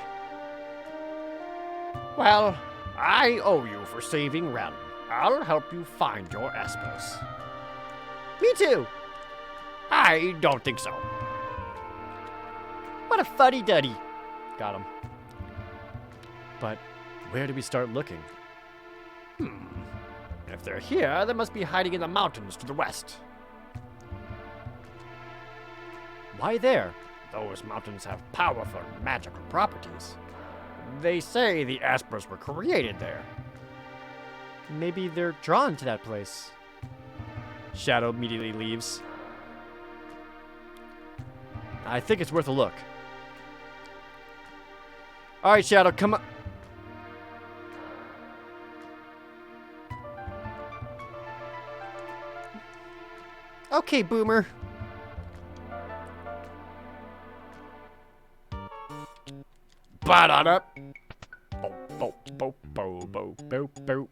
Well, I owe you for saving Realm. I'll help you find your Espers. Me too! I don't think so. What a fuddy-duddy. Got him. But where do we start looking? If they're here, they must be hiding in the mountains to the west. Why there? Those mountains have powerful magical properties. They say the Espers were created there. Maybe they're drawn to that place. Shadow immediately leaves. I think it's worth a look. Alright, Shadow, come on. Okay, Boomer. Ba-da-da. Bo-bo-bo-bo-bo-bo-bo.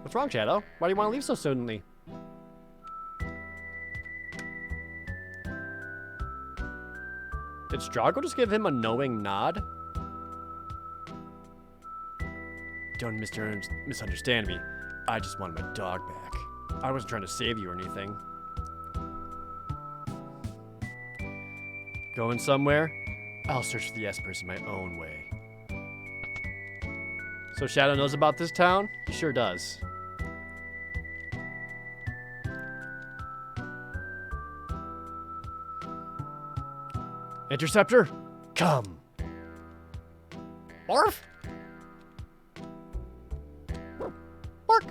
What's wrong, Shadow? Why do you want to leave so suddenly? Did Strago just give him a knowing nod? Don't misunderstand me. I just wanted my dog back. I wasn't trying to save you or anything. Going somewhere? I'll search for the Espers in my own way. So Shadow knows about this town? He sure does. Interceptor, come. Morph? Bark.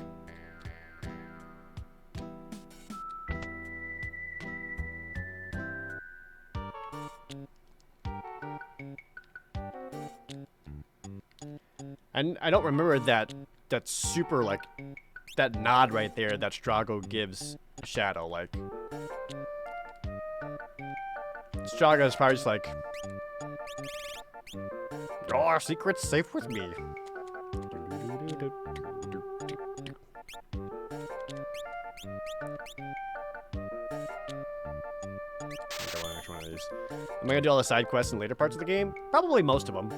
And I don't remember that super, like, that nod right there that Strago gives Shadow, like. Strago is probably just like, Your secret's safe with me. Which one of these? Am I gonna do all the side quests in later parts of the game? Probably most of them.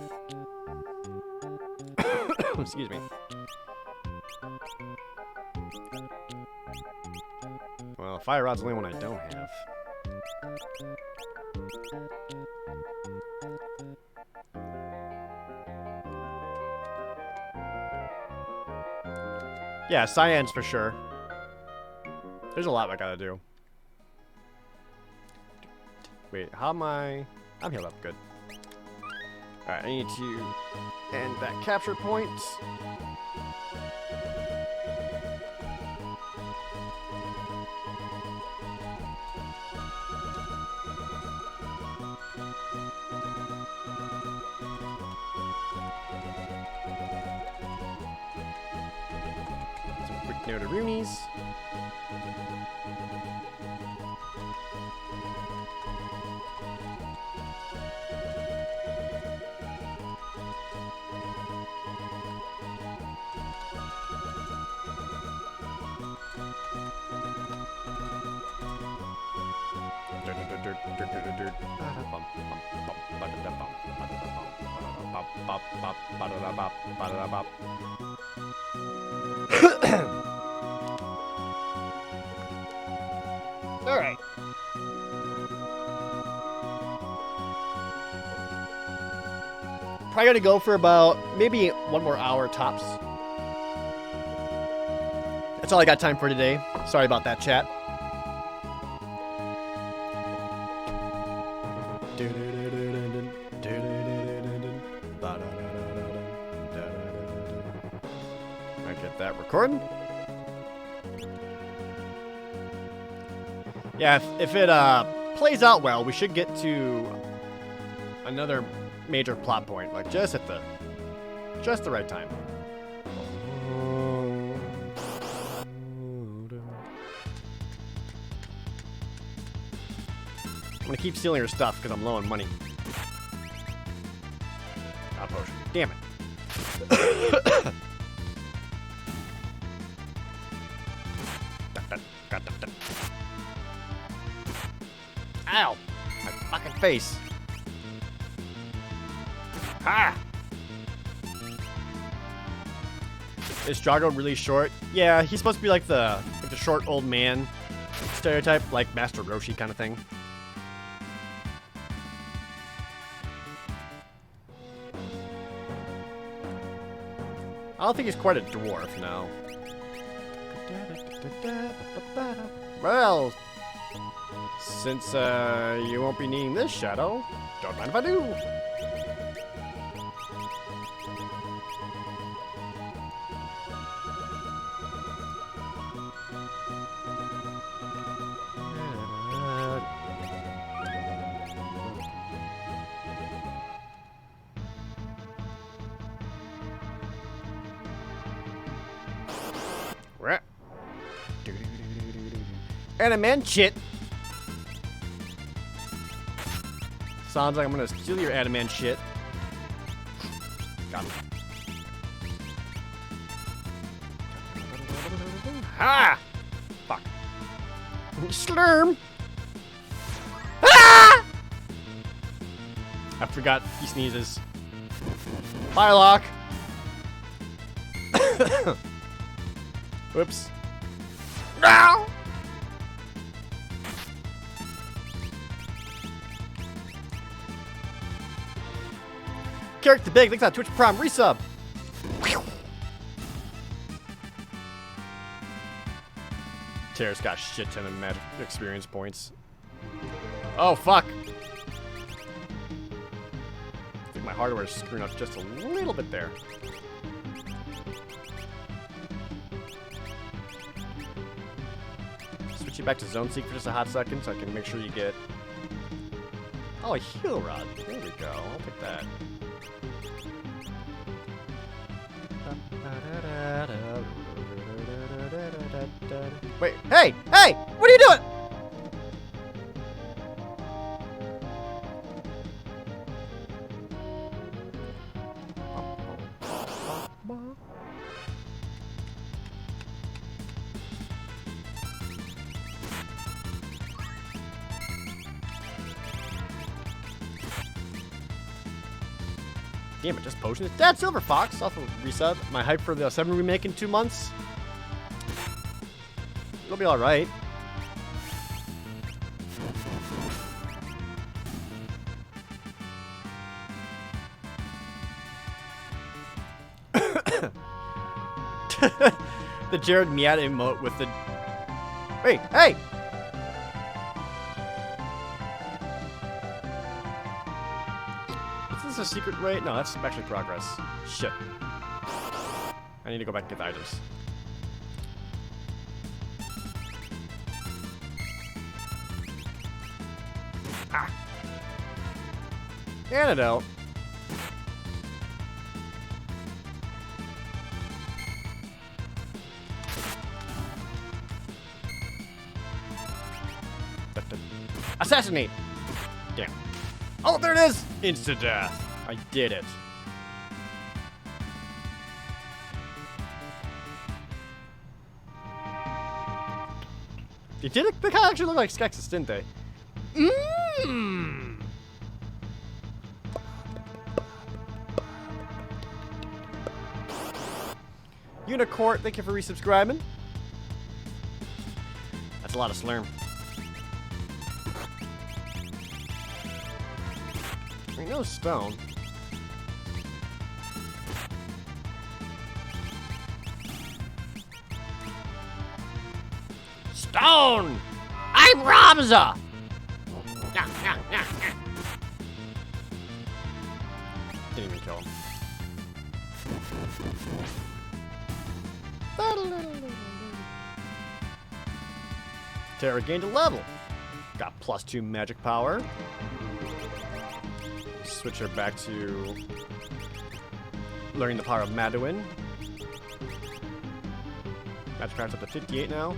Excuse me. Well, Fire Rod's the only one I don't have. Yeah, Cyan's for sure. There's a lot I gotta do. Wait, how am I? I'm healed up, good. Alright, I need to end that capture point. Some quick note of Roonies. Alright. Probably gonna go for about maybe 1 more hour tops. That's all I got time for today. Sorry about that, chat. I get that recording. Yeah, if it plays out well, we should get to another major plot point, like just the right time. I'm gonna keep stealing her stuff because I'm low on money. Not potion. Damn it. Ow! My fucking face. Ha! Is Drago really short? Yeah, he's supposed to be like the short old man stereotype, like Master Roshi kind of thing. I don't think he's quite a dwarf, no. Well, since you won't be needing this shadow, don't mind if I do. Animan shit. Sounds like I'm gonna steal your Animan shit. Got him. Ha! Fuck. Slurm! Ah! I forgot he sneezes. Firelock! Whoops. Ow! Character Big, thanks on Twitch Prime resub. Tara's got shit ton of magic experience points. Oh fuck! I think my hardware is screwing up just a little bit there. Switch you back to Zone Seek for just a hot second so I can make sure you get. Oh, a heal rod. There we go. I'll take that. Wait, hey! Hey! What are you doing? Damn it, just potions. Dad Silver Fox, off of resub. My hype for the 7 remake in 2 months. It'll be alright. The Jared Miata emote with the... Hey, hey! Is this a secret way? No, that's actually progress. Shit. I need to go back and get the items. Ah. Antidote. Assassinate! Damn. Oh, there it is! Instant death. I did it. They did it? They kind of actually look like Skeksis, didn't they? Mmm! Unicorn, thank you for resubscribing. That's a lot of slurm. Ain't no stone. Stone! I'm Ramza! Didn't even kill him. Terra gained a level. Got +2 magic power. Switch her back to learning the power of Madeline. Magic power's up to 58 now.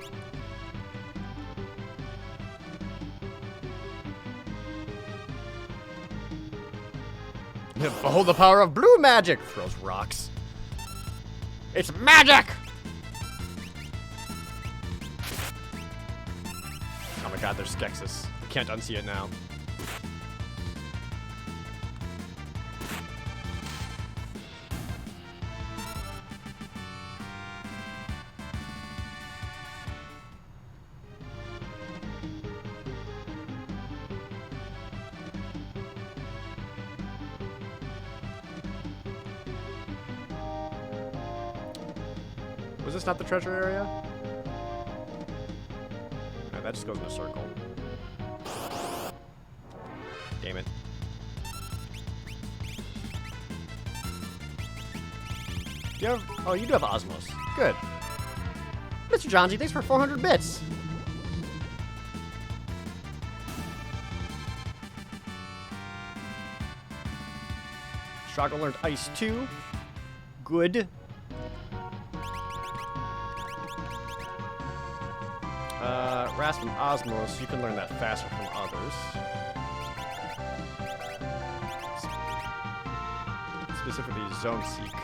Behold the power of blue magic! Throws rocks. It's magic! Oh my god, there's Skeksis. You can't unsee it now. Was this not the treasure area? No, that just goes in a circle. Damn it. Do you have... Oh, you do have Osmos. Good. Mr. Johnsy, thanks for 400 bits. Strago learned Ice 2. Good. Rasp and Osmos, you can learn that faster from others. Specifically, Zone Seek.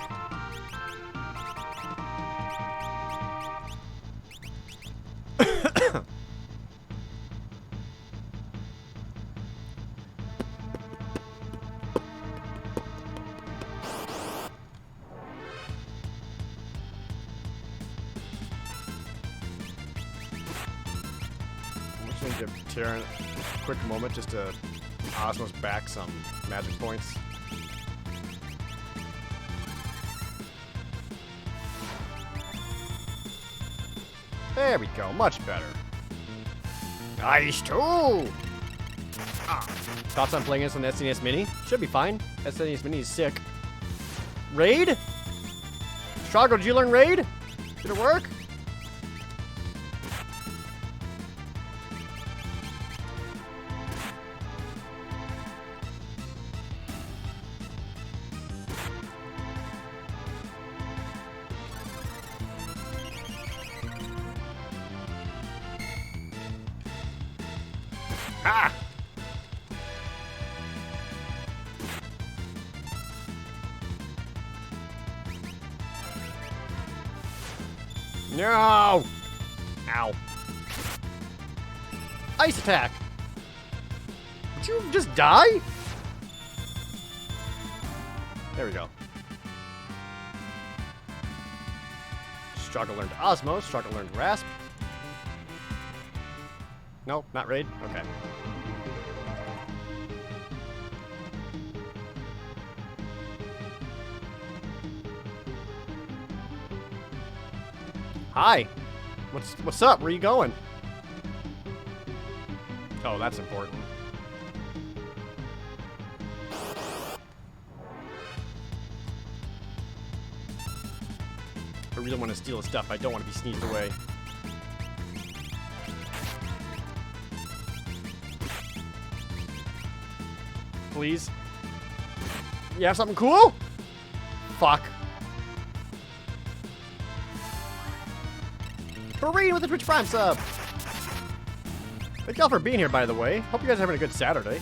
Give Terran a quick moment just to Osmos back some magic points. There we go, much better. Nice too! Thoughts on playing this on the SNES Mini? Should be fine. SNES Mini is sick. Raid? Strago, did you learn Raid? Did it work? Ah! No! Ow. Ice attack! Did you just die? There we go. Strago learned Osmos, Strago learned Rasp. No, not Raid? Okay. Hi. What's up? Where are you going? Oh, that's important. I really want to steal his stuff. I don't want to be sneezed away. Please. You have something cool? Fuck. Marine with the Twitch Prime sub. Thank y'all for being here, by the way. Hope you guys are having a good Saturday.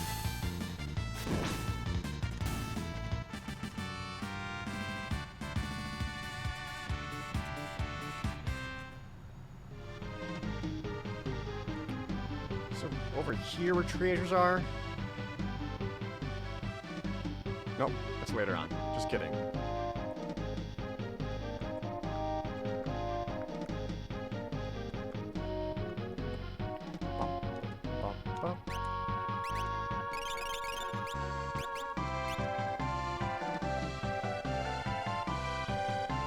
So, over here where treasures are? Nope, that's later on. Just kidding.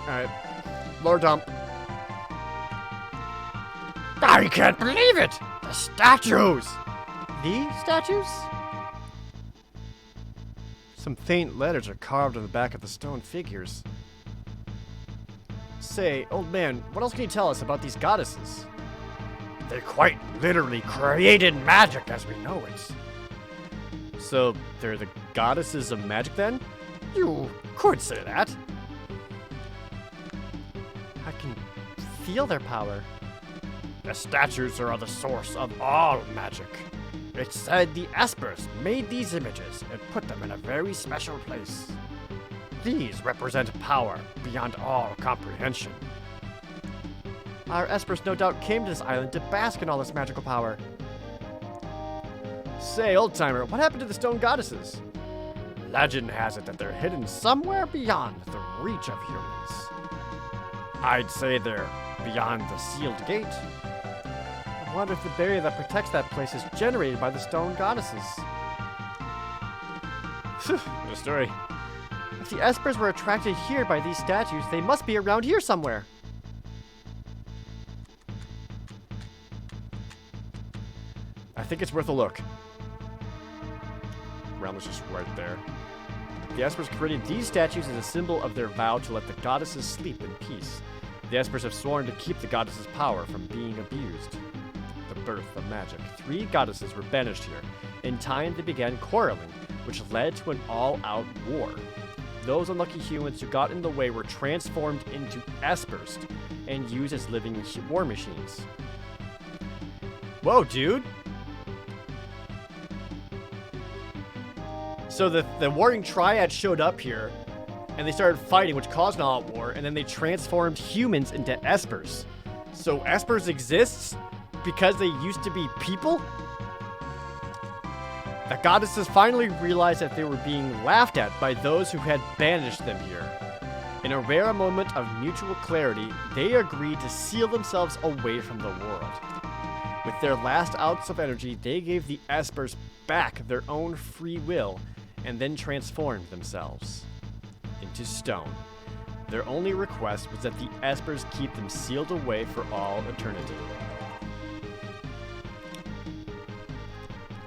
Alright. Lower dump. Ah! I can't believe it! The statues! The statues? Some faint letters are carved on the back of the stone figures. Say, old man, what else can you tell us about these goddesses? They quite literally created magic as we know it. So, they're the goddesses of magic then? You could say that. I can feel their power. The statues are the source of all magic. It's said the Espers made these images and put them in a very special place. These represent power beyond all comprehension. Our Espers no doubt came to this island to bask in all this magical power. Say, old-timer, what happened to the stone goddesses? Legend has it that they're hidden somewhere beyond the reach of humans. I'd say they're beyond the sealed gate. I wonder if the barrier that protects that place is generated by the stone goddesses. What a story. If the Espers were attracted here by these statues, they must be around here somewhere. I think it's worth a look. Realm is just right there. The Espers created these statues as a symbol of their vow to let the goddesses sleep in peace. The Espers have sworn to keep the goddesses' power from being abused. The birth of magic. 3 goddesses were banished here. In time, they began quarreling, which led to an all-out war. Those unlucky humans who got in the way were transformed into Espers and used as living war machines. Whoa, dude! So the warring triad showed up here, and they started fighting, which caused an all-out war, and then they transformed humans into Espers. So Espers exists because they used to be people? The goddesses finally realized that they were being laughed at by those who had banished them here. In a rare moment of mutual clarity, they agreed to seal themselves away from the world. With their last ounce of energy, they gave the Espers back their own free will and then transformed themselves into stone. Their only request was that the Espers keep them sealed away for all eternity.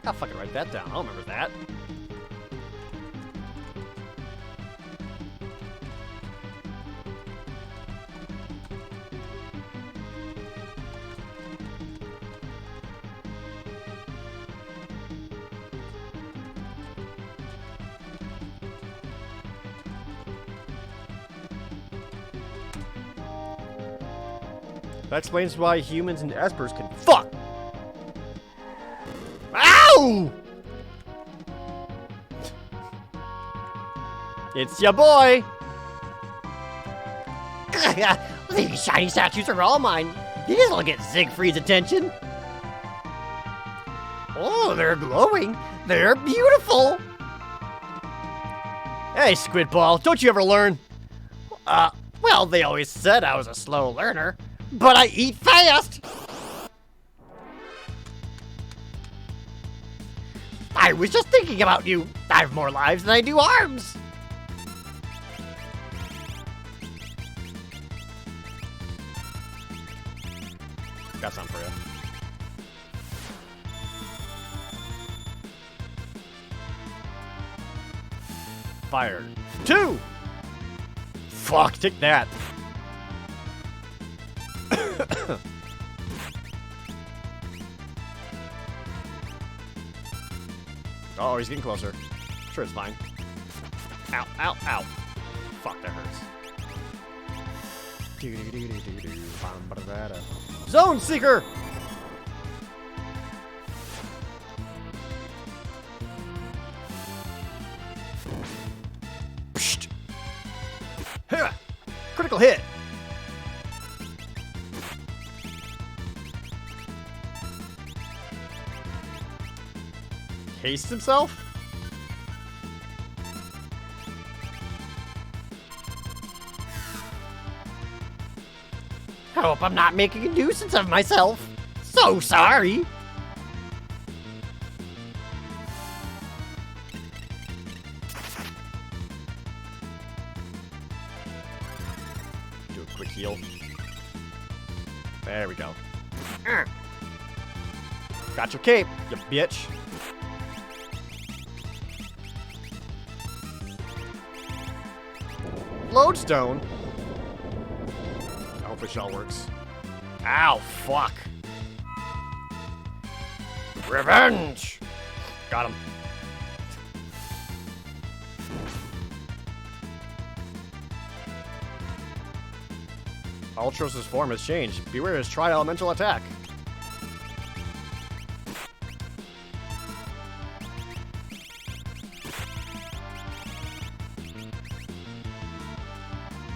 I'll fucking write that down. I'll remember that. That explains why humans and Espers can fuck. Ow! It's ya boy. These shiny statues are all mine. This'll get Siegfried's attention. Oh, they're glowing. They're beautiful. Hey, Squidball, don't you ever learn? Well, they always said I was a slow learner, but I eat fast. I was just thinking about you. I have more lives than I do arms. Got something for you. Fire. 2! Fuck, take that. Oh, he's getting closer. Sure, it's fine. Ow, ow, ow. Fuck, that hurts. Zone Seeker! Psht. Huh. Critical hit! Haste himself? I hope I'm not making a nuisance of myself. So sorry. Do a quick heal. There we go. Got your cape, you bitch. Lodestone? I hope it all works. Ow, fuck. Revenge! Got him. Ultros' form has changed. Beware his tri-elemental attack.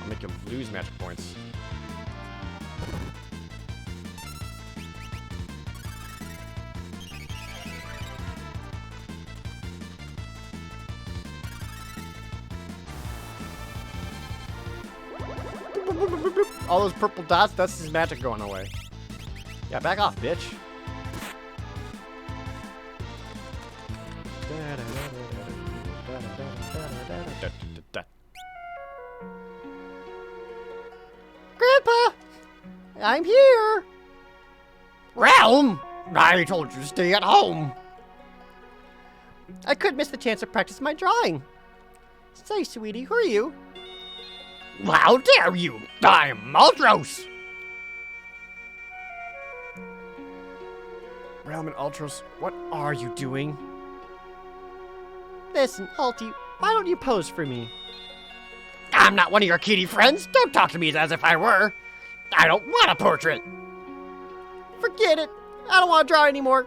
I'll make him lose magic points. All those purple dots, that's his magic going away. Yeah, back off, bitch. Grandpa! I'm here! Realm! I told you to stay at home! I could miss the chance to practice my drawing. Say, sweetie, who are you? How dare you! I'm Ultros! Realm and Ultros, what are you doing? Listen, Ulti, why don't you pose for me? I'm not one of your kitty friends. Don't talk to me as if I were. I don't want a portrait. Forget it. I don't want to draw anymore.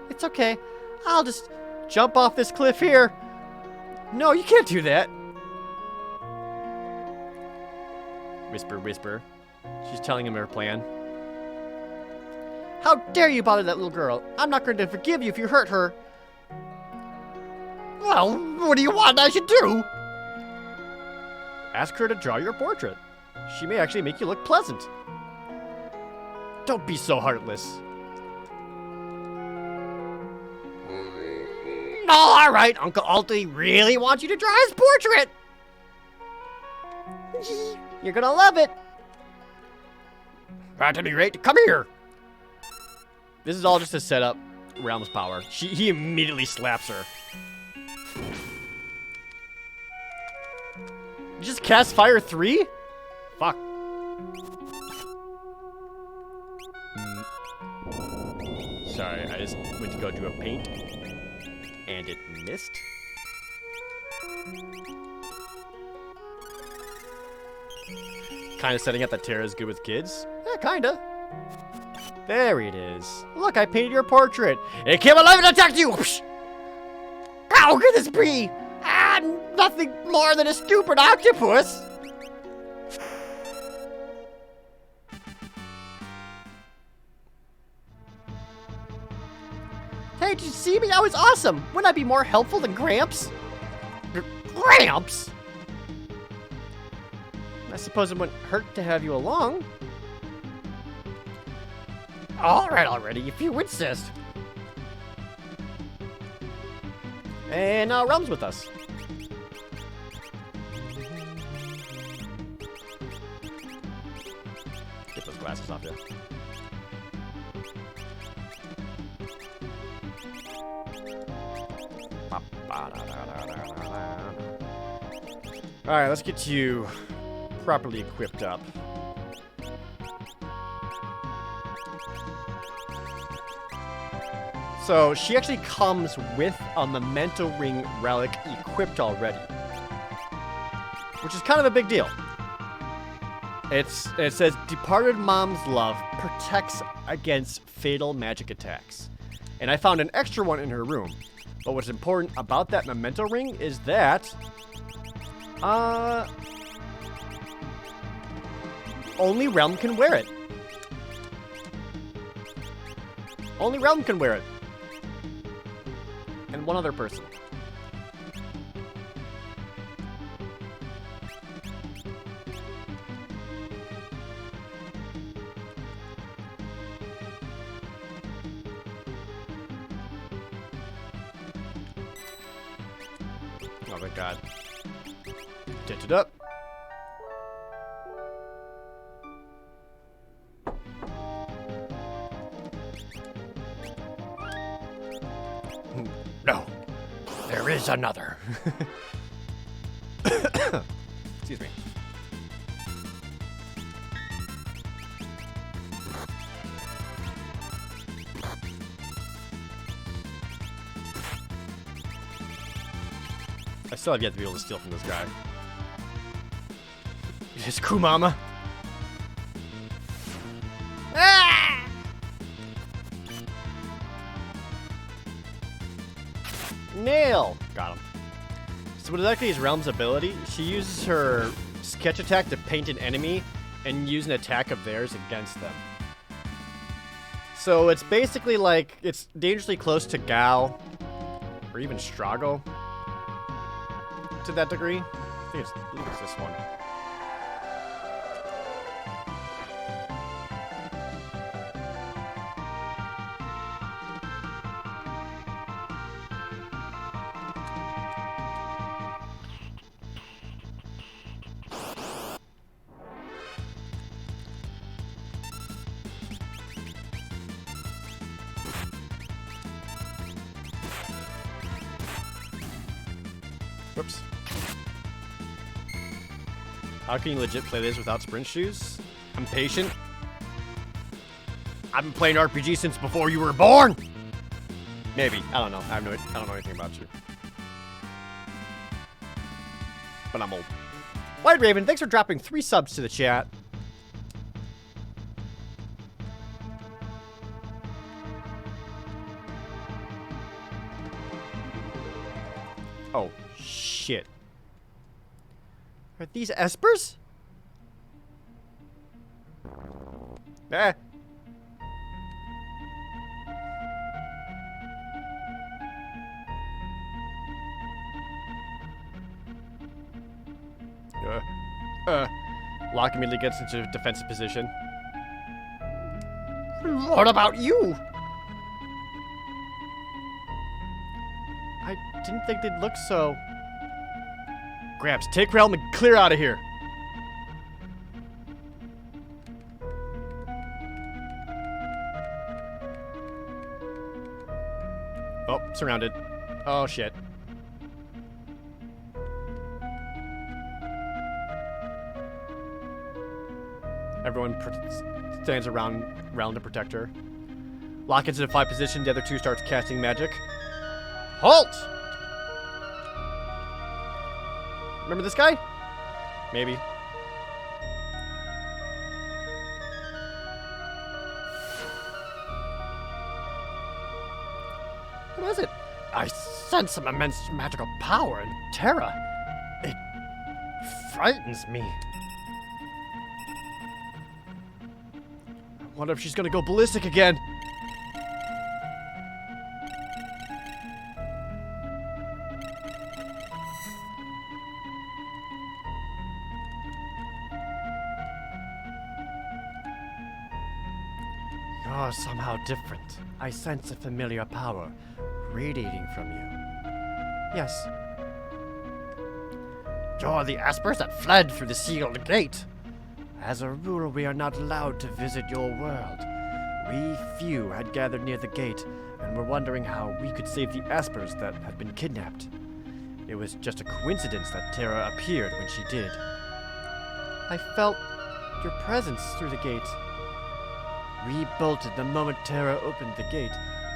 It's okay. I'll just jump off this cliff here. No, you can't do that. Whisper, whisper. She's telling him her plan. How dare you bother that little girl? I'm not going to forgive you if you hurt her. Well, what do you want I should do? Ask her to draw your portrait. She may actually make you look pleasant. Don't be so heartless. All right, Uncle Ulti really wants you to draw his portrait. You're gonna love it. At any rate, come here. This is all just to set up Realm's power. He immediately slaps her. You just cast Fire 3? Fuck. Sorry, I just went to go do a paint. And it missed. Kind of setting up that Terra's good with kids? Yeah, kinda. There it is. Look, I painted your portrait. It came alive and attacked you! How could this be? Nothing more than a stupid octopus! Hey, did you see me? I was awesome! Wouldn't I be more helpful than Gramps? Gramps? I suppose it wouldn't hurt to have you along. Alright already, if you insist. And now Realm's with us. Get those glasses off you. Alright, let's get you properly equipped up. So she actually comes with a Memento Ring relic equipped already, which is kind of a big deal. It says, departed mom's love protects against fatal magic attacks. And I found an extra one in her room. But what's important about that Memento Ring is that only Realm can wear it. Only Realm can wear it. And one other person. Oh my god. Tint it up. No, there is another. Excuse me. I still have yet to be able to steal from this guy. His Kumama. Ah! Nail! Got him. So with Electri's Realm's ability, she uses her sketch attack to paint an enemy and use an attack of theirs against them. So it's basically like, it's dangerously close to Gao, or even Strago, to that degree. I think it's this one. Whoops. How can you legit play this without sprint shoes? I'm patient. I've been playing RPG since before you were born. Maybe. I don't know. I don't know anything about you. But I'm old. White Raven, thanks for dropping 3 subs to the chat. Oh, shit. Are these espers? Eh. Locke immediately gets into a defensive position. What about you? I didn't think they'd look so... Gramps, take Realm and clear out of here. Oh, surrounded. Oh, shit. Everyone stands around to protect her. Locke gets into 5 position, the other 2 starts casting magic. Halt! Remember this guy? Maybe. What is it? I sense some immense magical power and terror. It frightens me. I wonder if she's gonna go ballistic again. You're somehow different. I sense a familiar power radiating from you. Yes. You're the Aspers that fled through the sealed gate. As a rule, we are not allowed to visit your world. We few had gathered near the gate and were wondering how we could save the Aspers that had been kidnapped. It was just a coincidence that Terra appeared when she did. I felt your presence through the gate. We bolted the moment Terra opened the gate,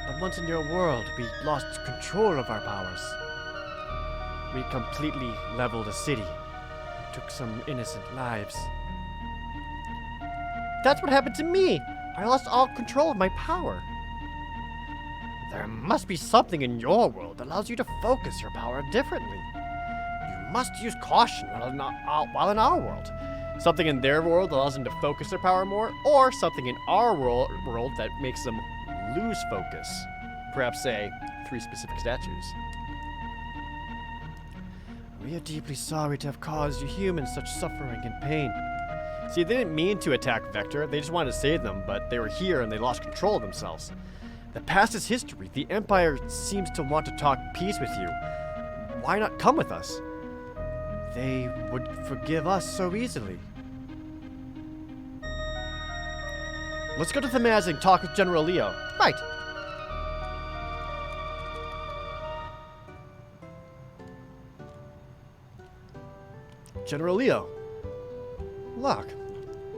but once in your world, we lost control of our powers. We completely leveled a city, took some innocent lives. That's what happened to me. I lost all control of my power. There must be something in your world that allows you to focus your power differently. You must use caution while in our world. Something in their world allows them to focus their power more, or something in our world that makes them lose focus. Perhaps, say, 3 specific statues. We are deeply sorry to have caused you humans such suffering and pain. See, they didn't mean to attack Vector. They just wanted to save them, but they were here and they lost control of themselves. The past is history. The Empire seems to want to talk peace with you. Why not come with us? They would forgive us so easily. Let's go to the Maz and talk with General Leo. Right. General Leo. Look,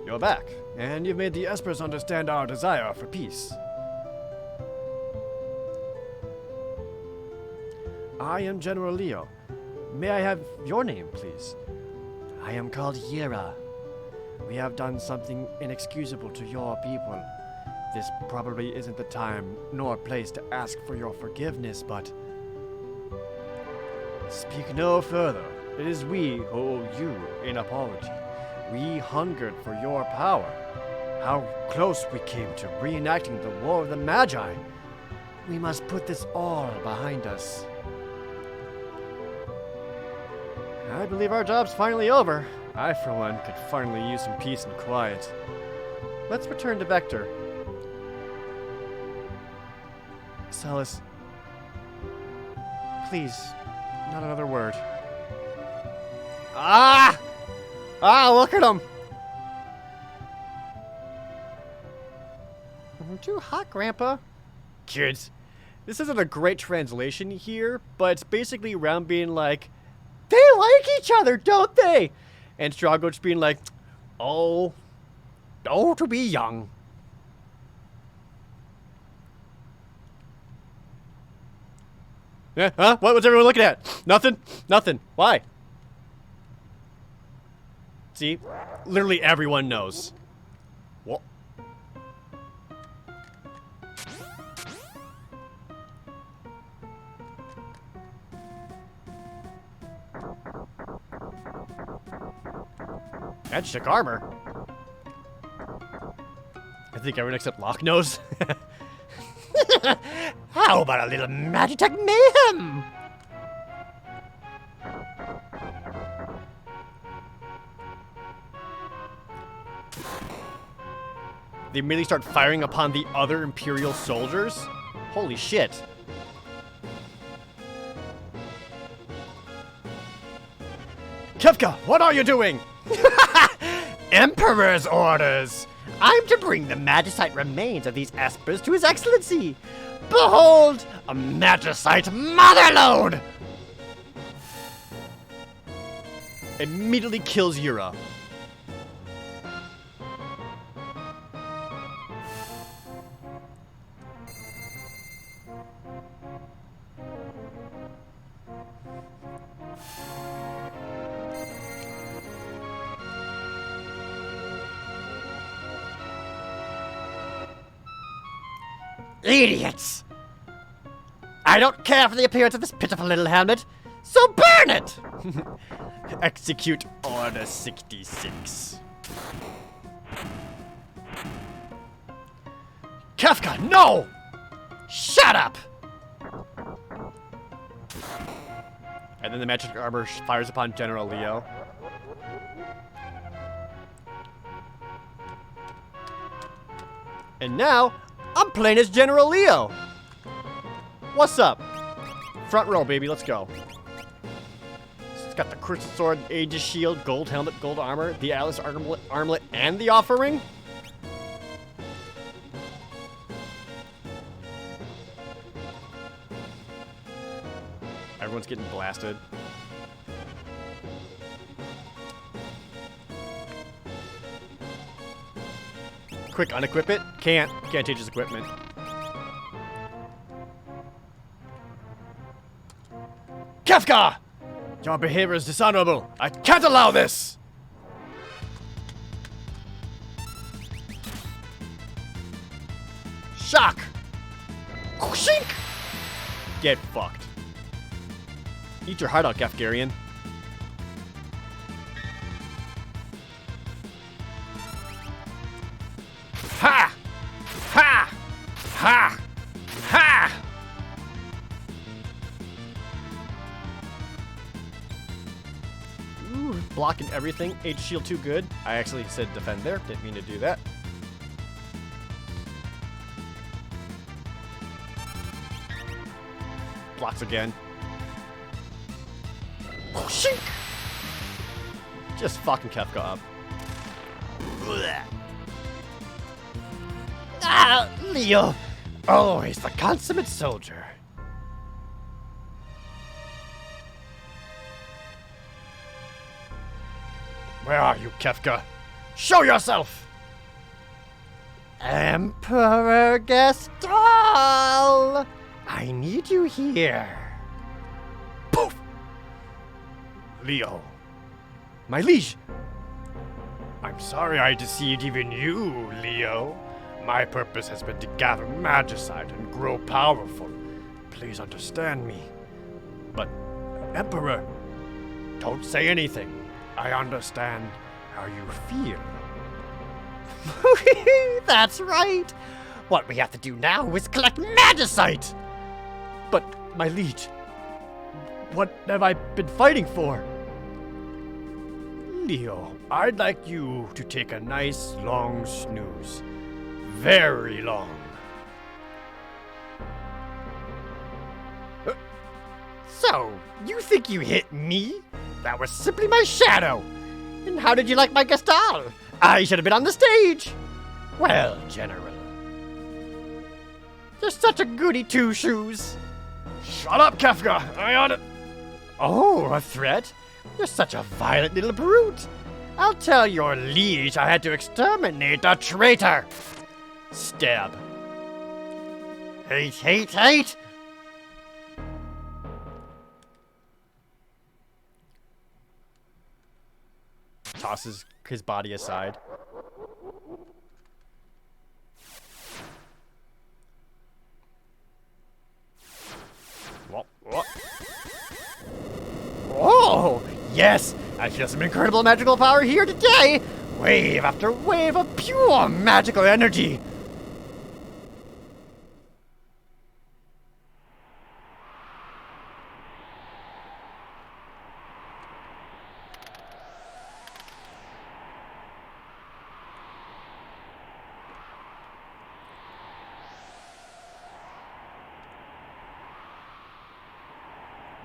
you're back, and you've made the Espers understand our desire for peace. I am General Leo. May I have your name, please? I am called Yera. We have done something inexcusable to your people. This probably isn't the time nor place to ask for your forgiveness, but... Speak no further. It is we who owe you an apology. We hungered for your power. How close we came to reenacting the War of the Magi. We must put this all behind us. I believe our job's finally over. I, for one, could finally use some peace and quiet. Let's return to Vector. Celis, please, not another word. Ah! Ah, look at him! I'm too hot, Grandpa. Kids, this isn't a great translation here, but it's basically around being like, they like each other, don't they? And Strago just being like, oh, to be young. Yeah, huh? What's everyone looking at? Nothing? Nothing. Why? See? Literally everyone knows. What? Magic armor? I think everyone except Locke knows. How about a little Magitech mayhem? They immediately start firing upon the other Imperial soldiers? Holy shit. Kefka, what are you doing? Emperor's orders! I'm to bring the Magicite remains of these Espers to His Excellency! Behold, a Magicite motherlode! Immediately kills Yura. Idiots! I don't care for the appearance of this pitiful little helmet, so burn it! Execute Order 66. Kefka, no! Shut up! And then the magic armor fires upon General Leo. And now, I'm playing as General Leo. What's up? Front row, baby. Let's go. It's got the crystal sword, Aegis shield, gold helmet, gold armor, the Atlas armlet, and the offering. Everyone's getting blasted. Quick, unequip it. Can't change his equipment. Kefka! Your behavior is dishonorable. I can't allow this! Shock! Shink! Get fucked. Eat your heart out, Gefgarian. Ha! Ha! Ha! Ha! Ooh, blocking everything. H shield too good. I actually said defend there. Didn't mean to do that. Blocks again. Shink! Just fucking Kefka up. Blech. Ah, Leo! Always the consummate soldier. Where are you, Kefka? Show yourself! Emperor Gestal! I need you here. Poof! Leo. My liege! I'm sorry I deceived even you, Leo. My purpose has been to gather magicite and grow powerful. Please understand me. But, Emperor, don't say anything. I understand how you feel. That's right. What we have to do now is collect magicite. But, my liege, what have I been fighting for? Leo, I'd like you to take a nice long snooze. Very long. So, you think you hit me? That was simply my shadow. And how did you like my Gestal? I should have been on the stage. Well, General, you're such a goody two-shoes. Shut up, Kefka! I on it! Oh, a threat? You're such a violent little brute. I'll tell your liege I had to exterminate a traitor. Stab. Hate, hate, hate! Tosses his body aside. What? Oh, yes! I feel some incredible magical power here today! Wave after wave of pure magical energy!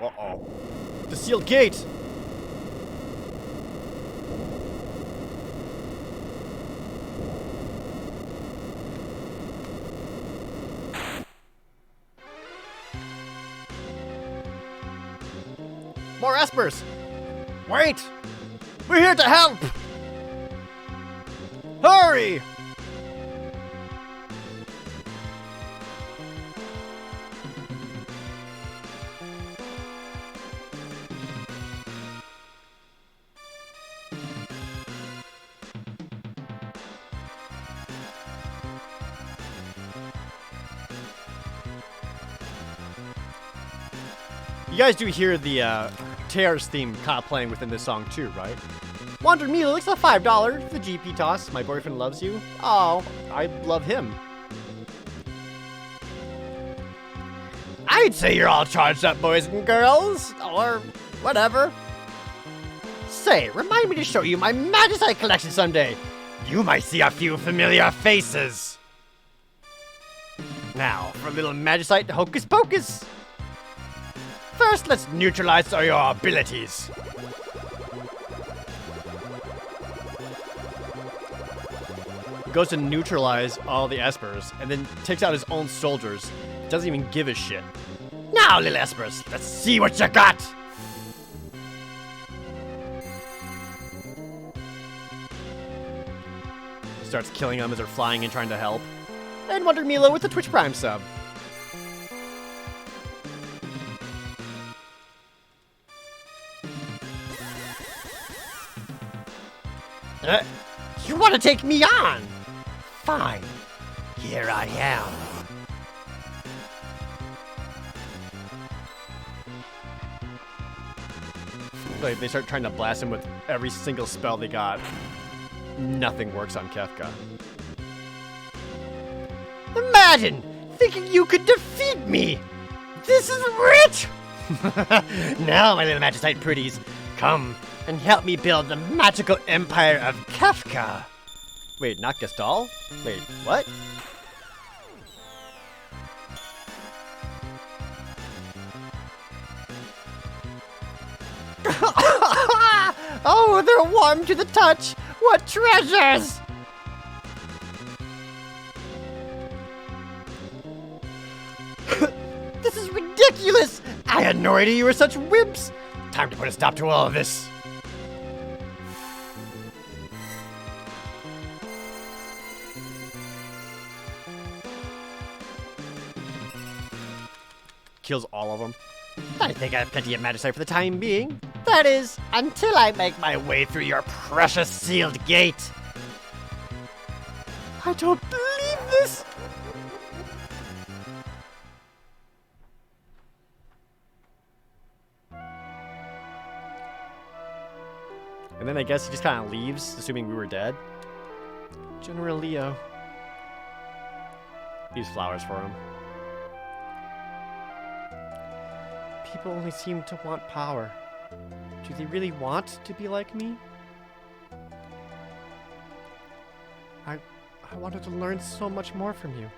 Uh-oh. The sealed gate! More espers! Wait! We're here to help! Hurry! You guys do hear the Tears theme playing within this song too, right? Wander Mila looks like $5. The GP toss. My boyfriend loves you. Oh, I love him. I'd say you're all charged up, boys and girls, or whatever. Say, remind me to show you my magicite collection someday. You might see a few familiar faces. Now, for a little magicite hocus pocus. First, let's neutralize your abilities. Goes to neutralize all the espers and then takes out his own soldiers. Doesn't even give a shit. Now, little espers, let's see what you got. Starts killing them as they're flying and trying to help. And Wonder Milo with the Twitch Prime sub. You want to take me on? Fine. Here I am. Like, they start trying to blast him with every single spell they got. Nothing works on Kefka. Imagine thinking you could defeat me. This is rich. Now, my little magicite pretties, come and help me build the magical empire of Kefka. Wait, not Gestal? Wait, what? Oh, they're warm to the touch. What treasures! This is ridiculous. I had no idea you were such wimps. Time to put a stop to all of this. kills all of them. I think I have plenty of magicite for the time being. That is, until I make my way through your precious sealed gate. I don't believe this! And then I guess he just kind of leaves, assuming we were dead. General Leo. These flowers for him. People only seem to want power. Do they really want to be like me? I wanted to learn so much more from you.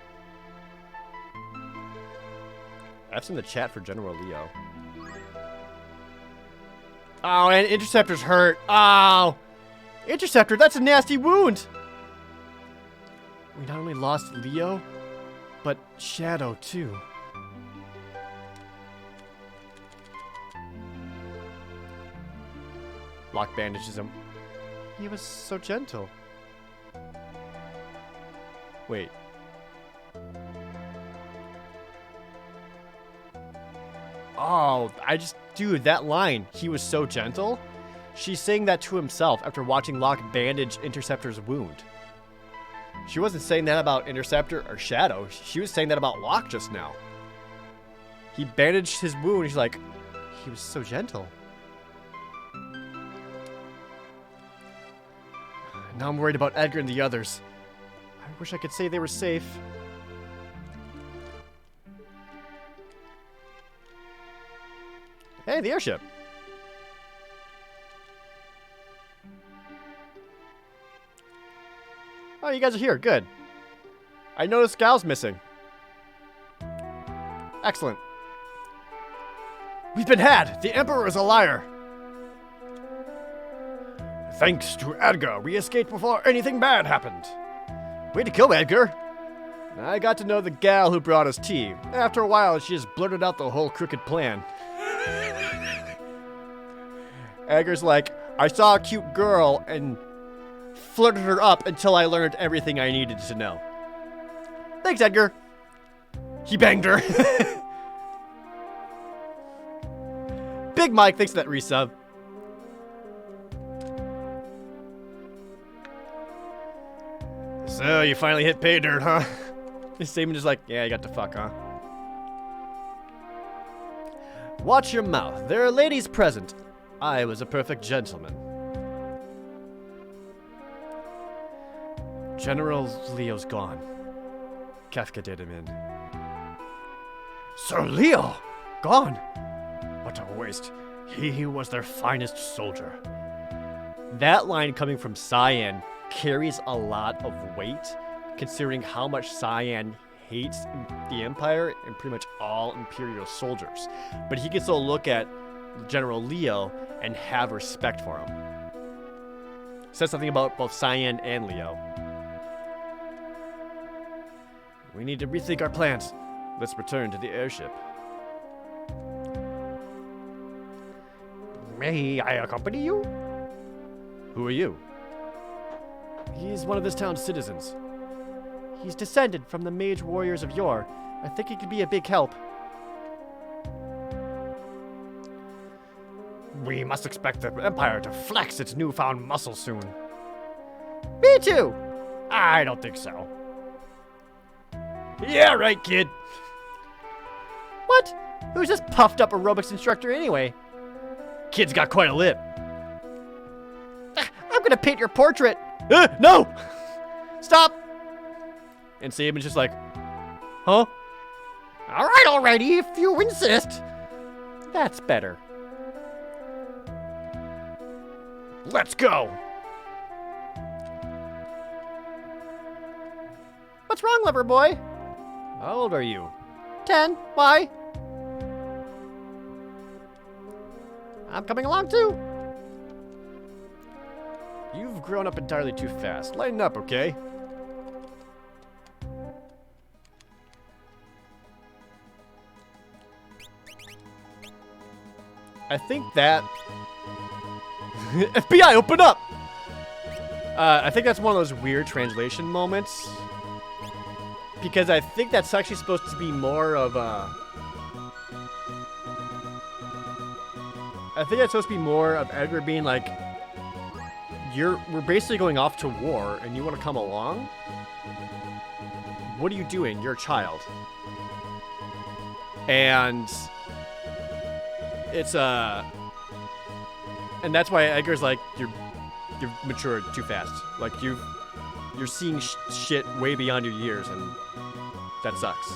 F's in the chat for General Leo. Oh, and Interceptor's hurt. Oh! Interceptor, that's a nasty wound! We not only lost Leo, but Shadow, too. Locke bandages him. He was so gentle. Wait. Oh, dude, that line, he was so gentle. She's saying that to himself after watching Locke bandage Interceptor's wound. She wasn't saying that about Interceptor or Shadow. She was saying that about Locke just now. He bandaged his wound. He's like, he was so gentle. Now I'm worried about Edgar and the others. I wish I could say they were safe. Hey, the airship. Oh, you guys are here. Good. I noticed Gal's missing. Excellent. We've been had. The Emperor is a liar. Thanks to Edgar, we escaped before anything bad happened. Way to go, Edgar. I got to know the gal who brought us tea. After a while, she just blurted out the whole crooked plan. Edgar's like, I saw a cute girl and flirted her up until I learned everything I needed to know. Thanks, Edgar. He banged her. Big Mike, thanks for that resub. So, you finally hit pay dirt, huh? His statement is like, yeah, you got to fuck, huh? Watch your mouth. There are ladies present. I was a perfect gentleman. General Leo's gone. Kafka did him in. Sir Leo! Gone! What a waste. He was their finest soldier. That line coming from Cyan carries a lot of weight, considering how much Cyan hates the Empire and pretty much all Imperial soldiers. But he gets to look at General Leo and have respect for him. Says something about both Cyan and Leo. We need to rethink our plans. Let's return to the airship. May I accompany you? Who are you? He's one of this town's citizens. He's descended from the mage warriors of yore. I think he could be a big help. We must expect the Empire to flex its newfound muscle soon. Me too! I don't think so. Yeah, right, kid. What? Who's this puffed up aerobics instructor anyway? Kid's got quite a lip. I'm gonna paint your portrait. No! Stop! And Saban's just like, huh? Alright, alrighty, if you insist. That's better. Let's go! What's wrong, lover boy? How old are you? 10. Why? I'm coming along too. You've grown up entirely too fast. Lighten up, okay? I think that... FBI, open up! I think that's one of those weird translation moments. Because I think that's actually supposed to be more of a... I think it's supposed to be more of Edgar being like, we're basically going off to war, and you want to come along? What are you doing? You're a child. And it's and that's why Edgar's like, you've matured too fast. Like you're seeing shit way beyond your years, and that sucks.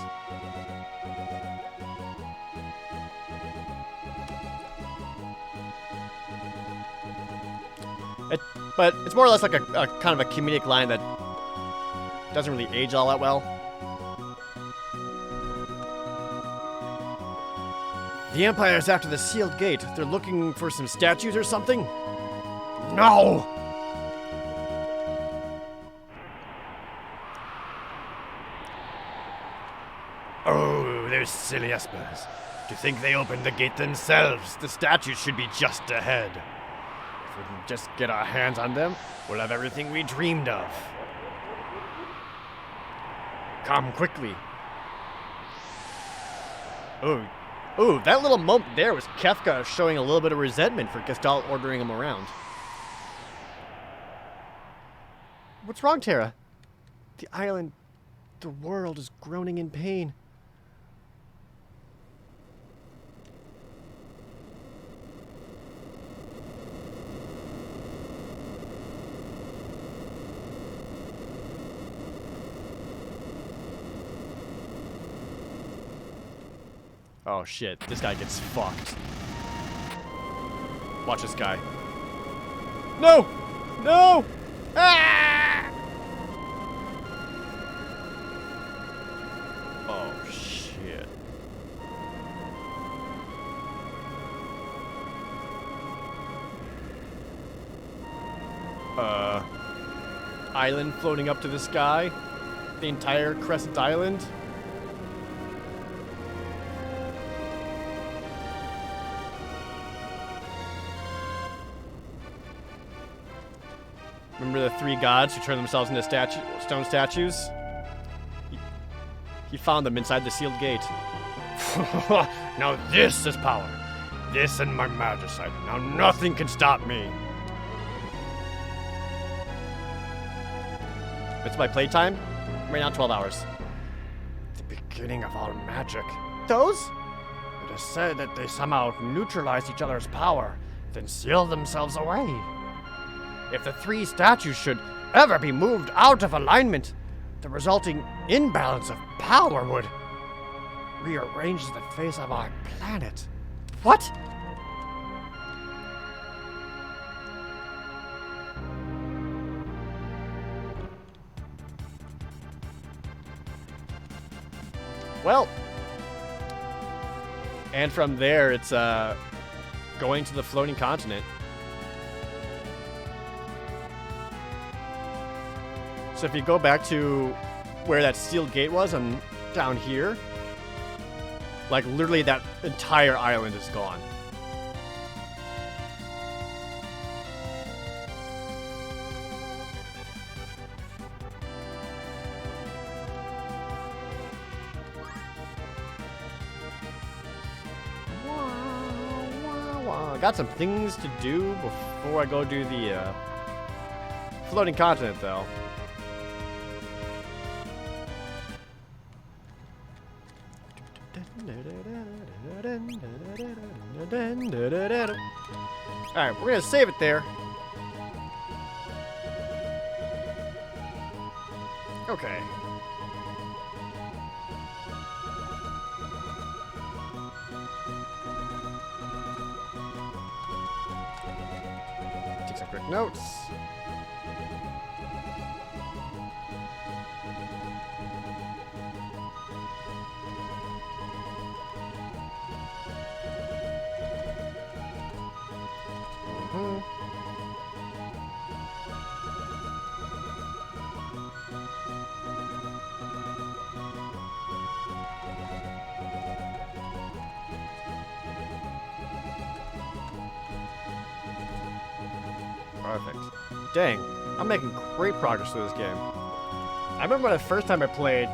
But it's more or less like a kind of a comedic line that doesn't really age all that well. The Empire's after the sealed gate. They're looking for some statues or something? No! Oh, those silly espers. To think they opened the gate themselves. The statues should be just ahead. If we can just get our hands on them, we'll have everything we dreamed of. Come quickly. Oh, that little moment there was Kefka showing a little bit of resentment for Gestalt ordering him around. What's wrong, Terra? The island, the world is groaning in pain. Oh shit, this guy gets fucked. Watch this guy. No! No! Ah! Oh shit. Island floating up to the sky? The entire Crescent Island? Remember the three gods who turned themselves into stone statues? He found them inside the sealed gate. Now this is power. This and my magicite. Now nothing can stop me. It's my playtime? Right now, 12 hours. The beginning of all magic. Those? It is said that they somehow neutralized each other's power, then sealed themselves away. If the three statues should ever be moved out of alignment, the resulting imbalance of power would rearrange the face of our planet. What? Well, and from there, it's going to the floating continent. So if you go back to where that sealed gate was, and down here, like literally that entire island is gone. I got some things to do before I go do the floating continent, though. Alright, we're gonna save it there. Okay. Take some quick notes. Perfect. Dang, I'm making great progress through this game. I remember the first time I played,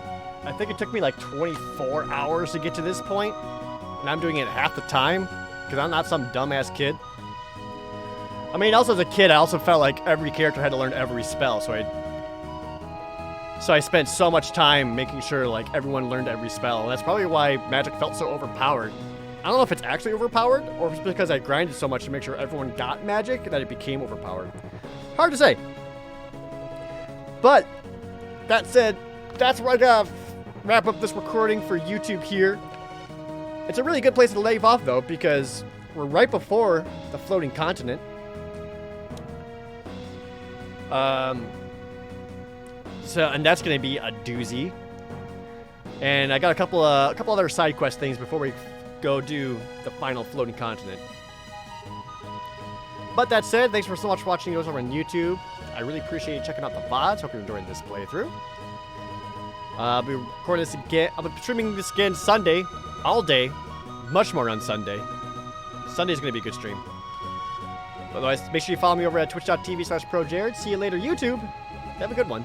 I think it took me like 24 hours to get to this point, and I'm doing it half the time. because I'm not some dumbass kid. I mean, also as a kid, I also felt like every character had to learn every spell, so I spent so much time making sure like everyone learned every spell, and that's probably why Magic felt so overpowered. I don't know if it's actually overpowered, or if it's because I grinded so much to make sure everyone got Magic that it became overpowered. Hard to say. But, that said, that's where I gotta wrap up this recording for YouTube here. It's a really good place to leave off, though, because we're right before the floating continent. And that's gonna be a doozy. And I got a couple other side quest things before we go do the final floating continent. But that said, thanks so much for watching those over on YouTube. I really appreciate you checking out the VODs. Hope you're enjoying this playthrough. I'll be recording this again. I'll be streaming this again Sunday, all day, much more on Sunday. Sunday's gonna be a good stream. Otherwise, make sure you follow me over at twitch.tv/ProJared. See you later, YouTube. Have a good one.